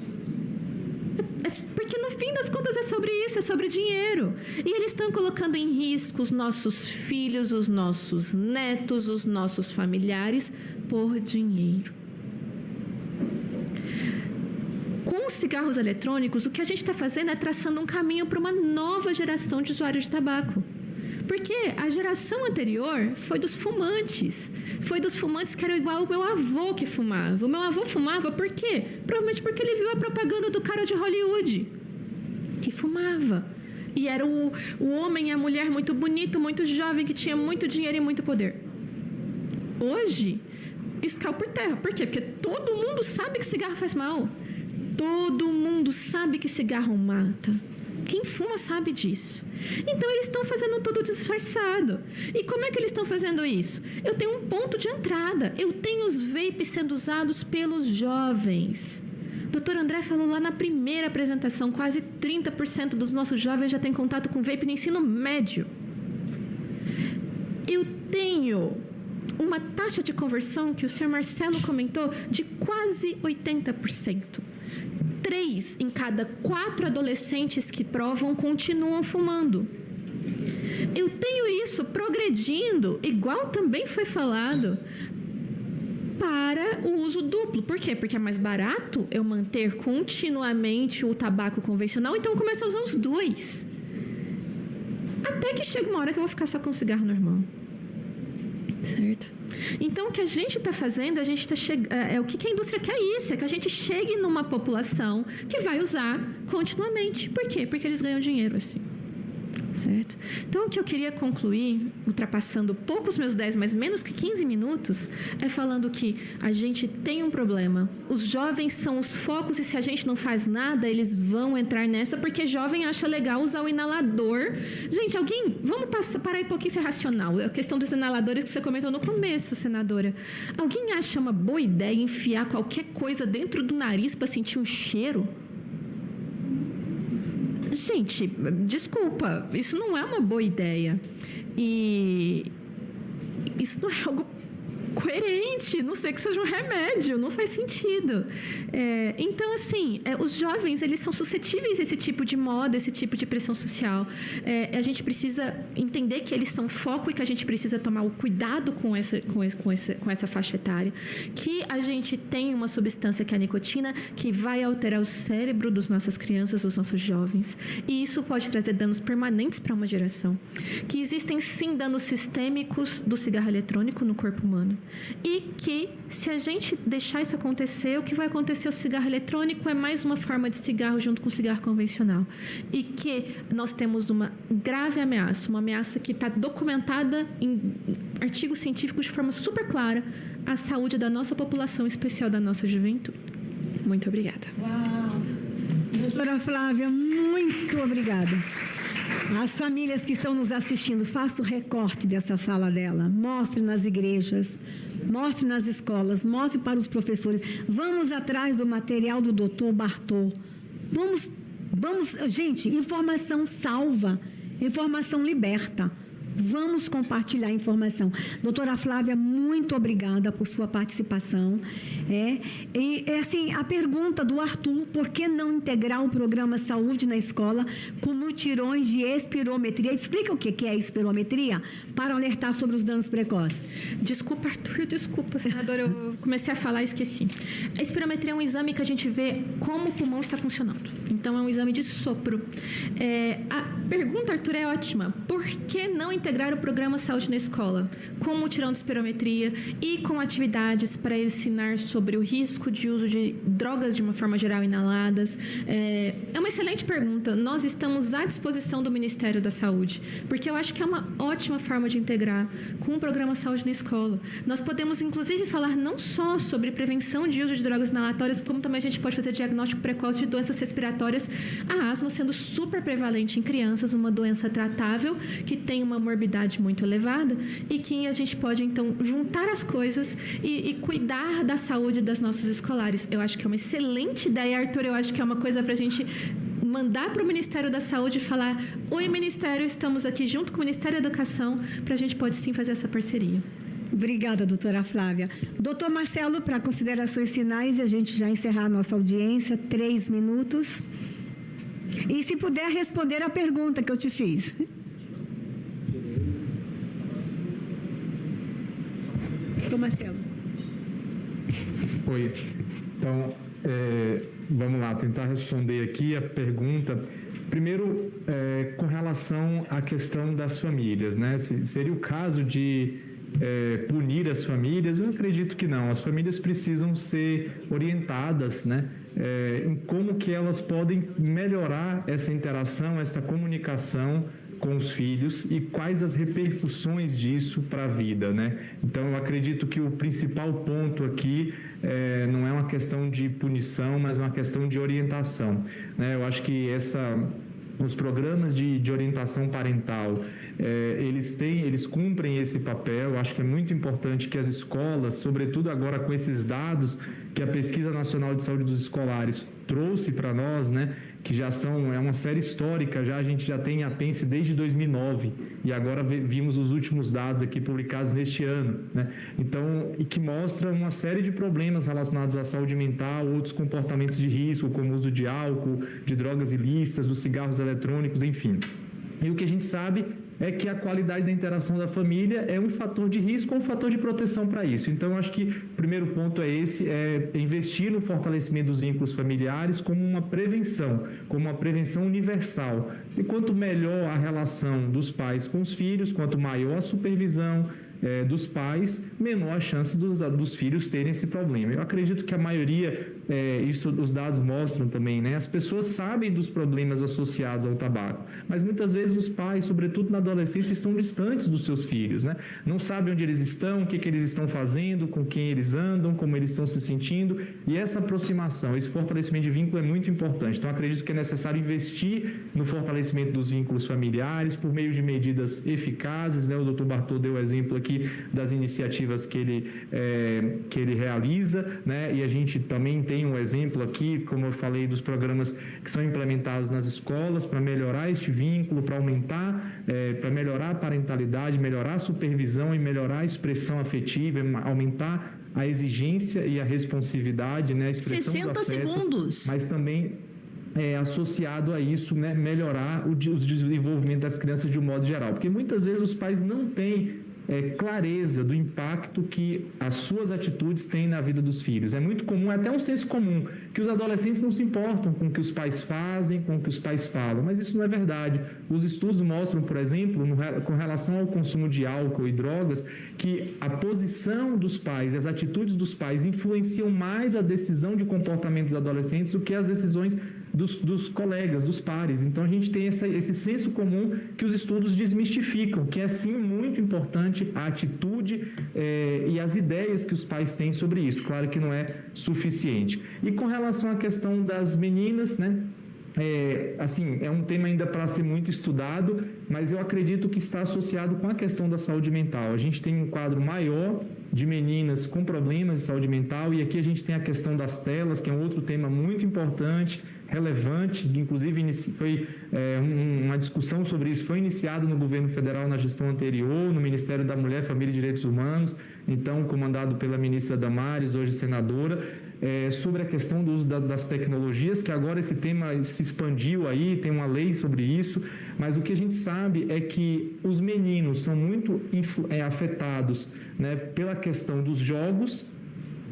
Porque no fim das contas é sobre isso, é sobre dinheiro. E eles estão colocando em risco os nossos filhos, os nossos netos, os nossos familiares por dinheiro. Com os cigarros eletrônicos, o que a gente está fazendo é traçando um caminho para uma nova geração de usuários de tabaco. Porque a geração anterior foi dos fumantes. Foi dos fumantes que eram igual o meu avô que fumava. O meu avô fumava por quê? Provavelmente porque ele viu a propaganda do cara de Hollywood, que fumava. E era o homem e a mulher muito bonito, muito jovem, que tinha muito dinheiro e muito poder. Hoje, isso caiu por terra. Por quê? Porque todo mundo sabe que cigarro faz mal. Todo mundo sabe que cigarro mata. Quem fuma sabe disso. Então, eles estão fazendo tudo disfarçado. E como é que eles estão fazendo isso? Eu tenho um ponto de entrada. Eu tenho os vapes sendo usados pelos jovens. O Dr. André falou lá na primeira apresentação, quase 30% dos nossos jovens já têm contato com vape no ensino médio. Eu tenho uma taxa de conversão que o Sr. Marcelo comentou de quase 80%. 3 em cada 4 adolescentes que provam continuam fumando. Eu tenho isso progredindo, igual também foi falado, para o uso duplo. Por quê? Porque é mais barato eu manter continuamente o tabaco convencional, então eu começo a usar os 2. Até que chega uma hora que eu vou ficar só com o cigarro normal. Certo? Então, o que a gente está fazendo, a gente está o que a indústria quer isso, é que a gente chegue numa população que vai usar continuamente. Por quê? Porque eles ganham dinheiro assim. Certo? Então, o que eu queria concluir, ultrapassando poucos meus 10, mas menos que 15 minutos, é falando que a gente tem um problema. Os jovens são os focos e se a gente não faz nada, eles vão entrar nessa, porque jovem acha legal usar o inalador. Gente, vamos parar um pouquinho, ser racional. A questão dos inaladores que você comentou no começo, senadora. Alguém acha uma boa ideia enfiar qualquer coisa dentro do nariz para sentir um cheiro? Gente, desculpa, isso não é uma boa ideia. E isso não é algo coerente, não sei que seja um remédio, não faz sentido. Então, assim, os jovens, eles são suscetíveis a esse tipo de moda, esse tipo de pressão social. A gente precisa entender que eles são foco e que a gente precisa tomar o cuidado com essa faixa etária. Que a gente tem uma substância que é a nicotina, que vai alterar o cérebro das nossas crianças, dos nossos jovens. E isso pode trazer danos permanentes para uma geração. Que existem, sim, danos sistêmicos do cigarro eletrônico no corpo humano. E que, se a gente deixar isso acontecer, o que vai acontecer? O cigarro eletrônico é mais uma forma de cigarro junto com o cigarro convencional. E que nós temos uma grave ameaça, uma ameaça que está documentada em artigos científicos de forma super clara, à saúde da nossa população, em especial da nossa juventude. Muito obrigada. Uau! Doutora Flávia, muito obrigada. As famílias que estão nos assistindo, faça o recorte dessa fala dela. Mostre nas igrejas, mostre nas escolas, mostre para os professores. Vamos atrás do material do doutor Bartô. Vamos, gente, informação salva, informação liberta. Vamos compartilhar informação. Doutora Flávia, muito obrigada por sua participação. Assim, a pergunta do Arthur, por que não integrar o programa Saúde na escola com mutirões de espirometria? Explica o que é a espirometria para alertar sobre os danos precoces. Desculpa, Arthur, desculpa, senadora, eu comecei a falar e esqueci. A espirometria é um exame que a gente vê como o pulmão está funcionando. Então, é um exame de sopro. A pergunta, Arthur, é ótima. Por que não integrar o programa Saúde na escola com mutirão de espirometria e com atividades para ensinar sobre o risco de uso de drogas de uma forma geral inaladas? É uma excelente pergunta. Nós estamos à disposição do Ministério da Saúde, porque eu acho que é uma ótima forma de integrar com o programa Saúde na escola. Nós podemos, inclusive, falar não só sobre prevenção de uso de drogas inalatórias, como também a gente pode fazer diagnóstico precoce de doenças respiratórias, a asma sendo super prevalente em crianças, uma doença tratável que tem uma morbidade muito elevada e que a gente pode, então, juntar as coisas e cuidar da saúde das nossas escolares. Eu acho que é uma excelente ideia, Arthur. Eu acho que é uma coisa para a gente mandar para o Ministério da Saúde e falar: oi, Ministério, estamos aqui junto com o Ministério da Educação para a gente pode sim fazer essa parceria. Obrigada, doutora Flávia. Doutor Marcelo, para considerações finais e a gente já encerrar a nossa audiência, 3 minutos. E se puder responder a pergunta que eu te fiz. Doutor Marcelo. Oi. Então, vamos lá, tentar responder aqui a pergunta. Primeiro, com relação à questão das famílias, né? Seria o caso de punir as famílias? Eu acredito que não. As famílias precisam ser orientadas, né? Em como que elas podem melhorar essa interação, essa comunicação com os filhos e quais as repercussões disso para a vida, né? Então, eu acredito que o principal ponto aqui não é uma questão de punição, mas uma questão de orientação, né? Eu acho que os programas de orientação parental, eles cumprem esse papel. Eu acho que é muito importante que as escolas, sobretudo agora com esses dados que a Pesquisa Nacional de Saúde dos Escolares trouxe para nós, né, que já é uma série histórica, a gente já tem a PENSE desde 2009 e agora vimos os últimos dados aqui publicados neste ano, né? Então, e que mostra uma série de problemas relacionados à saúde mental, outros comportamentos de risco, como o uso de álcool, de drogas ilícitas, dos cigarros eletrônicos, enfim. E o que a gente sabe é que a qualidade da interação da família é um fator de risco ou um fator de proteção para isso. Então, eu acho que o primeiro ponto é esse, investir no fortalecimento dos vínculos familiares como uma prevenção universal. E quanto melhor a relação dos pais com os filhos, quanto maior a supervisão dos pais, menor a chance dos filhos terem esse problema. Eu acredito que a maioria, isso os dados mostram também, né? As pessoas sabem dos problemas associados ao tabaco, mas muitas vezes os pais, sobretudo na adolescência, estão distantes dos seus filhos, né? Não sabem onde eles estão, o que eles estão fazendo, com quem eles andam, como eles estão se sentindo, e essa aproximação, esse fortalecimento de vínculo é muito importante. Então, acredito que é necessário investir no fortalecimento dos vínculos familiares por meio de medidas eficazes, né? O Dr. Bartô deu o exemplo aqui das iniciativas que ele realiza, né? E a gente também tem um exemplo aqui, como eu falei, dos programas que são implementados nas escolas para melhorar este vínculo, para aumentar, para melhorar a parentalidade, melhorar a supervisão e melhorar a expressão afetiva, aumentar a exigência e a responsividade, né? A expressão 60 do afeto, segundos. Mas também associado a isso, né? Melhorar o desenvolvimento das crianças de um modo geral, porque muitas vezes os pais não têm clareza do impacto que as suas atitudes têm na vida dos filhos. É muito comum, é até um senso comum, que os adolescentes não se importam com o que os pais fazem, com o que os pais falam, mas isso não é verdade. Os estudos mostram, por exemplo, com relação ao consumo de álcool e drogas, que a posição dos pais, as atitudes dos pais influenciam mais a decisão de comportamento dos adolescentes do que as decisões dos colegas, dos pares. Então, a gente tem esse senso comum que os estudos desmistificam, que é, sim, muito importante a atitude e as ideias que os pais têm sobre isso. Claro que não é suficiente. E com relação à questão das meninas, né? É um tema ainda para ser muito estudado, mas eu acredito que está associado com a questão da saúde mental. A gente tem um quadro maior de meninas com problemas de saúde mental, e aqui a gente tem a questão das telas, que é um outro tema muito importante, relevante, que inclusive foi uma discussão sobre isso, foi iniciado no governo federal na gestão anterior, no Ministério da Mulher, Família e Direitos Humanos, então comandado pela ministra Damares, hoje senadora, sobre a questão do uso das tecnologias, que agora esse tema se expandiu aí, tem uma lei sobre isso, mas o que a gente sabe é que os meninos são muito afetados, né, pela questão dos jogos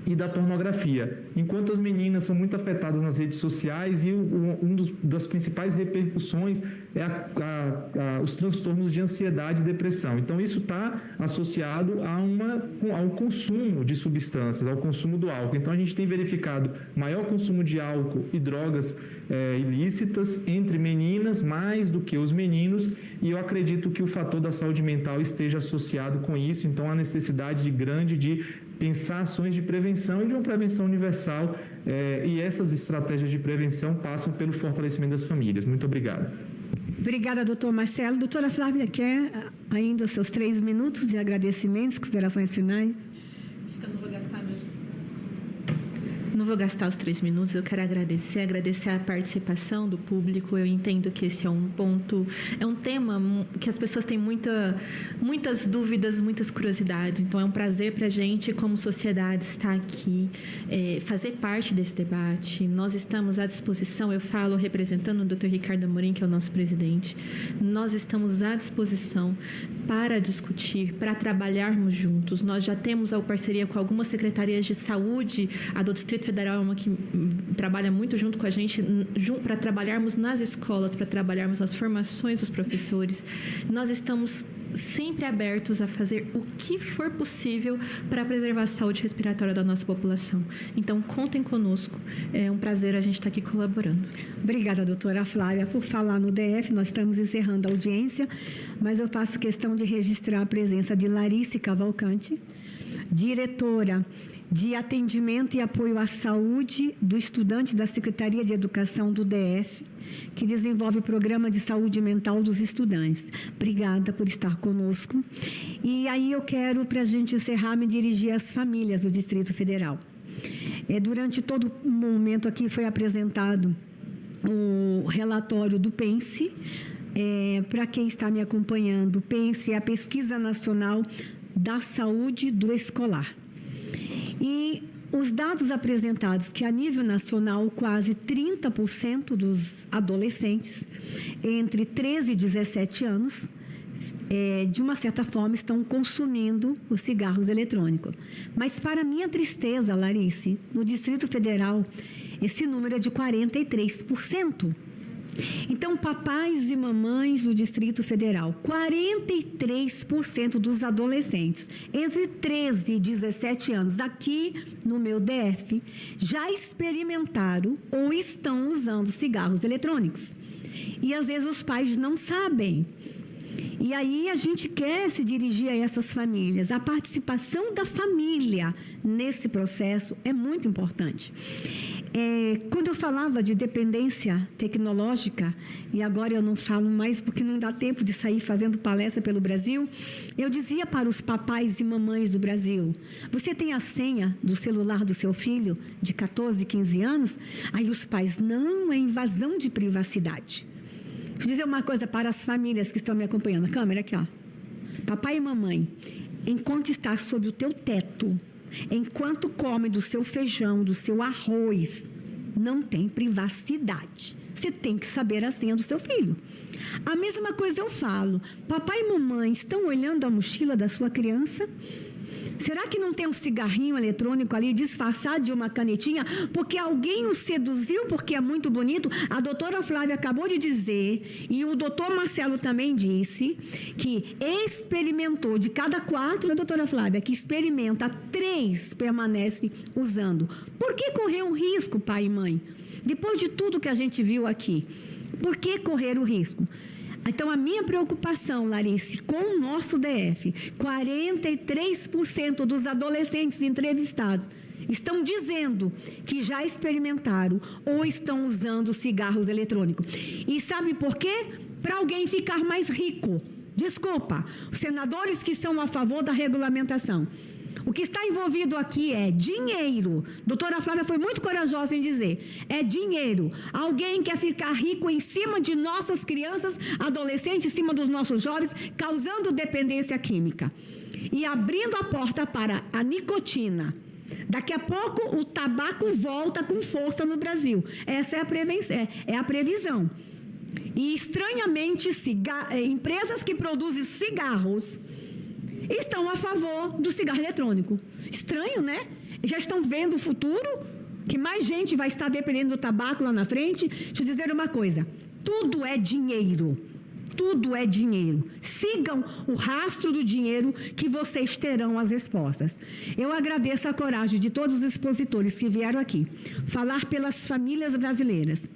e da pornografia, enquanto as meninas são muito afetadas nas redes sociais, e das principais repercussões é os transtornos de ansiedade e depressão. Então, isso está associado ao consumo de substâncias, ao consumo do álcool. Então, a gente tem verificado maior consumo de álcool e drogas ilícitas entre meninas, mais do que os meninos, e eu acredito que o fator da saúde mental esteja associado com isso. Então, a necessidade grande de pensar ações de prevenção e de uma prevenção universal, e essas estratégias de prevenção passam pelo fortalecimento das famílias. Muito obrigado. Obrigada, doutor Marcelo. Doutora Flávia, quer ainda os seus 3 minutos de agradecimentos, considerações finais? Acho que eu não vou gastar Não vou gastar os 3 minutos, eu quero agradecer a participação do público. Eu entendo que esse é um ponto, é um tema que as pessoas têm muitas dúvidas, muitas curiosidades. Então, é um prazer para a gente, como sociedade, estar aqui, fazer parte desse debate. Nós estamos à disposição, eu falo representando o Dr. Ricardo Amorim, que é o nosso presidente, nós estamos à disposição para discutir, para trabalharmos juntos. Nós já temos a parceria com algumas secretarias de saúde do Distrito Federal é uma que trabalha muito junto com a gente para trabalharmos nas escolas, para trabalharmos nas formações dos professores. Nós estamos sempre abertos a fazer o que for possível para preservar a saúde respiratória da nossa população. Então, contem conosco. É um prazer a gente estar aqui colaborando. Obrigada, doutora Flávia, por falar no DF. Nós estamos encerrando a audiência, mas eu faço questão de registrar a presença de Larice Cavalcante, diretora de Atendimento e Apoio à Saúde do Estudante da Secretaria de Educação do DF, que desenvolve o Programa de Saúde Mental dos Estudantes. Obrigada por estar conosco. E aí eu quero, para a gente encerrar, me dirigir às famílias do Distrito Federal. Durante todo o momento aqui foi apresentado o relatório do PENSE. Para quem está me acompanhando, o PENSE é a Pesquisa Nacional da Saúde do Escolar. E os dados apresentados que a nível nacional quase 30% dos adolescentes entre 13 e 17 anos, de uma certa forma, estão consumindo os cigarros eletrônicos. Mas, para minha tristeza, Larice, no Distrito Federal, esse número é de 43%. Então, papais e mamães do Distrito Federal, 43% dos adolescentes entre 13 e 17 anos aqui no meu DF já experimentaram ou estão usando cigarros eletrônicos. E às vezes os pais não sabem. E aí a gente quer se dirigir a essas famílias. A participação da família nesse processo é muito importante. Quando eu falava de dependência tecnológica, e agora eu não falo mais porque não dá tempo de sair fazendo palestra pelo Brasil, eu dizia para os papais e mamães do Brasil: você tem a senha do celular do seu filho de 14, 15 anos? Aí os pais: não, é invasão de privacidade. Deixa eu dizer uma coisa para as famílias que estão me acompanhando. A câmera aqui, ó. Papai e mamãe, enquanto está sob o teu teto, enquanto come do seu feijão, do seu arroz, não tem privacidade. Você tem que saber a senha do seu filho. A mesma coisa eu falo. Papai e mamãe estão olhando a mochila da sua criança? Será que não tem um cigarrinho eletrônico ali disfarçado de uma canetinha porque alguém o seduziu porque é muito bonito? A doutora Flávia acabou de dizer, e o doutor Marcelo também disse, que experimentou de cada 4, a doutora Flávia, que experimenta, 3 permanece usando. Por que correr um risco, pai e mãe? Depois de tudo que a gente viu aqui, por que correr o risco? Então, a minha preocupação, Larice, com o nosso DF, 43% dos adolescentes entrevistados estão dizendo que já experimentaram ou estão usando cigarros eletrônicos. E sabe por quê? Para alguém ficar mais rico. Desculpa, os senadores que são a favor da regulamentação. O que está envolvido aqui é dinheiro. Doutora Flávia foi muito corajosa em dizer, é dinheiro. Alguém quer ficar rico em cima de nossas crianças, adolescentes, em cima dos nossos jovens, causando dependência química. E abrindo a porta para a nicotina. Daqui a pouco o tabaco volta com força no Brasil. Essa é a previsão. E estranhamente, empresas que produzem cigarros estão a favor do cigarro eletrônico. Estranho, né? Já estão vendo o futuro, que mais gente vai estar dependendo do tabaco lá na frente. Deixa eu dizer uma coisa, tudo é dinheiro. Tudo é dinheiro. Sigam o rastro do dinheiro que vocês terão as respostas. Eu agradeço a coragem de todos os expositores que vieram aqui falar pelas famílias brasileiras.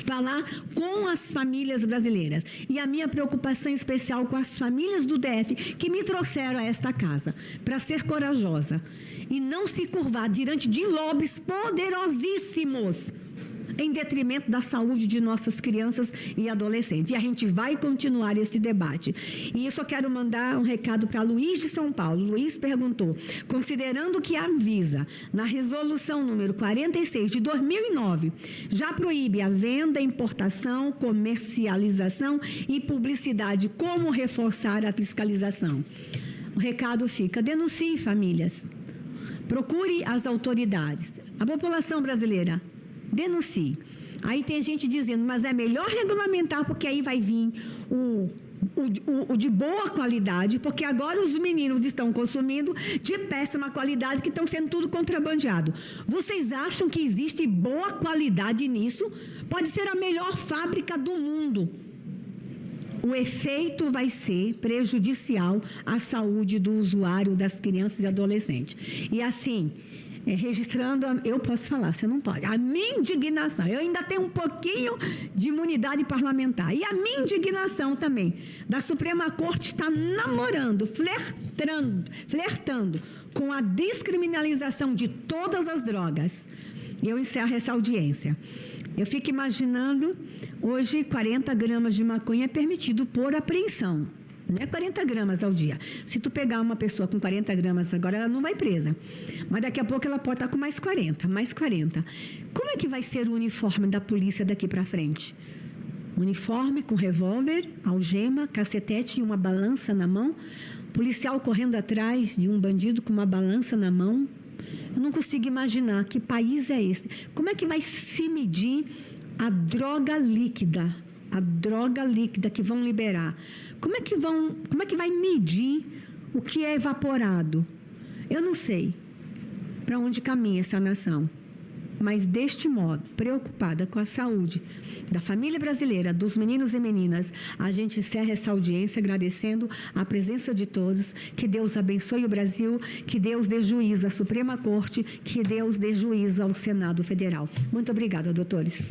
Falar com as famílias brasileiras. E a minha preocupação especial com as famílias do DF que me trouxeram a esta casa para ser corajosa e não se curvar diante de lobbies poderosíssimos em detrimento da saúde de nossas crianças e adolescentes. E a gente vai continuar esse debate. E eu só quero mandar um recado para Luiz de São Paulo. Luiz perguntou, considerando que a Anvisa, na resolução número 46 de 2009, já proíbe a venda, importação, comercialização e publicidade, como reforçar a fiscalização? O recado fica, denuncie famílias, procure as autoridades. A população brasileira, denuncie. Aí tem gente dizendo, mas é melhor regulamentar porque aí vai vir o de boa qualidade, porque agora os meninos estão consumindo de péssima qualidade, que estão sendo tudo contrabandeado. Vocês acham que existe boa qualidade nisso? Pode ser a melhor fábrica do mundo. O efeito vai ser prejudicial à saúde do usuário, das crianças e adolescentes. E assim, registrando, eu posso falar, você não pode. A minha indignação, eu ainda tenho um pouquinho de imunidade parlamentar. E a minha indignação também, da Suprema Corte está namorando, flertando com a descriminalização de todas as drogas. Eu encerro essa audiência. Eu fico imaginando, hoje 40 gramas de maconha é permitido por apreensão. Não é 40 gramas ao dia. Se tu pegar uma pessoa com 40 gramas agora, ela não vai presa. Mas daqui a pouco ela pode estar com mais 40, mais 40. Como é que vai ser o uniforme da polícia daqui para frente? Uniforme com revólver, algema, cacetete e uma balança na mão. Policial correndo atrás de um bandido com uma balança na mão. Eu não consigo imaginar que país é esse. Como é que vai se medir a droga líquida? A droga líquida que vão liberar. Como é que vai medir o que é evaporado? Eu não sei para onde caminha essa nação. Mas deste modo, preocupada com a saúde da família brasileira, dos meninos e meninas, a gente encerra essa audiência agradecendo a presença de todos. Que Deus abençoe o Brasil, que Deus dê juízo à Suprema Corte, que Deus dê juízo ao Senado Federal. Muito obrigada, doutores.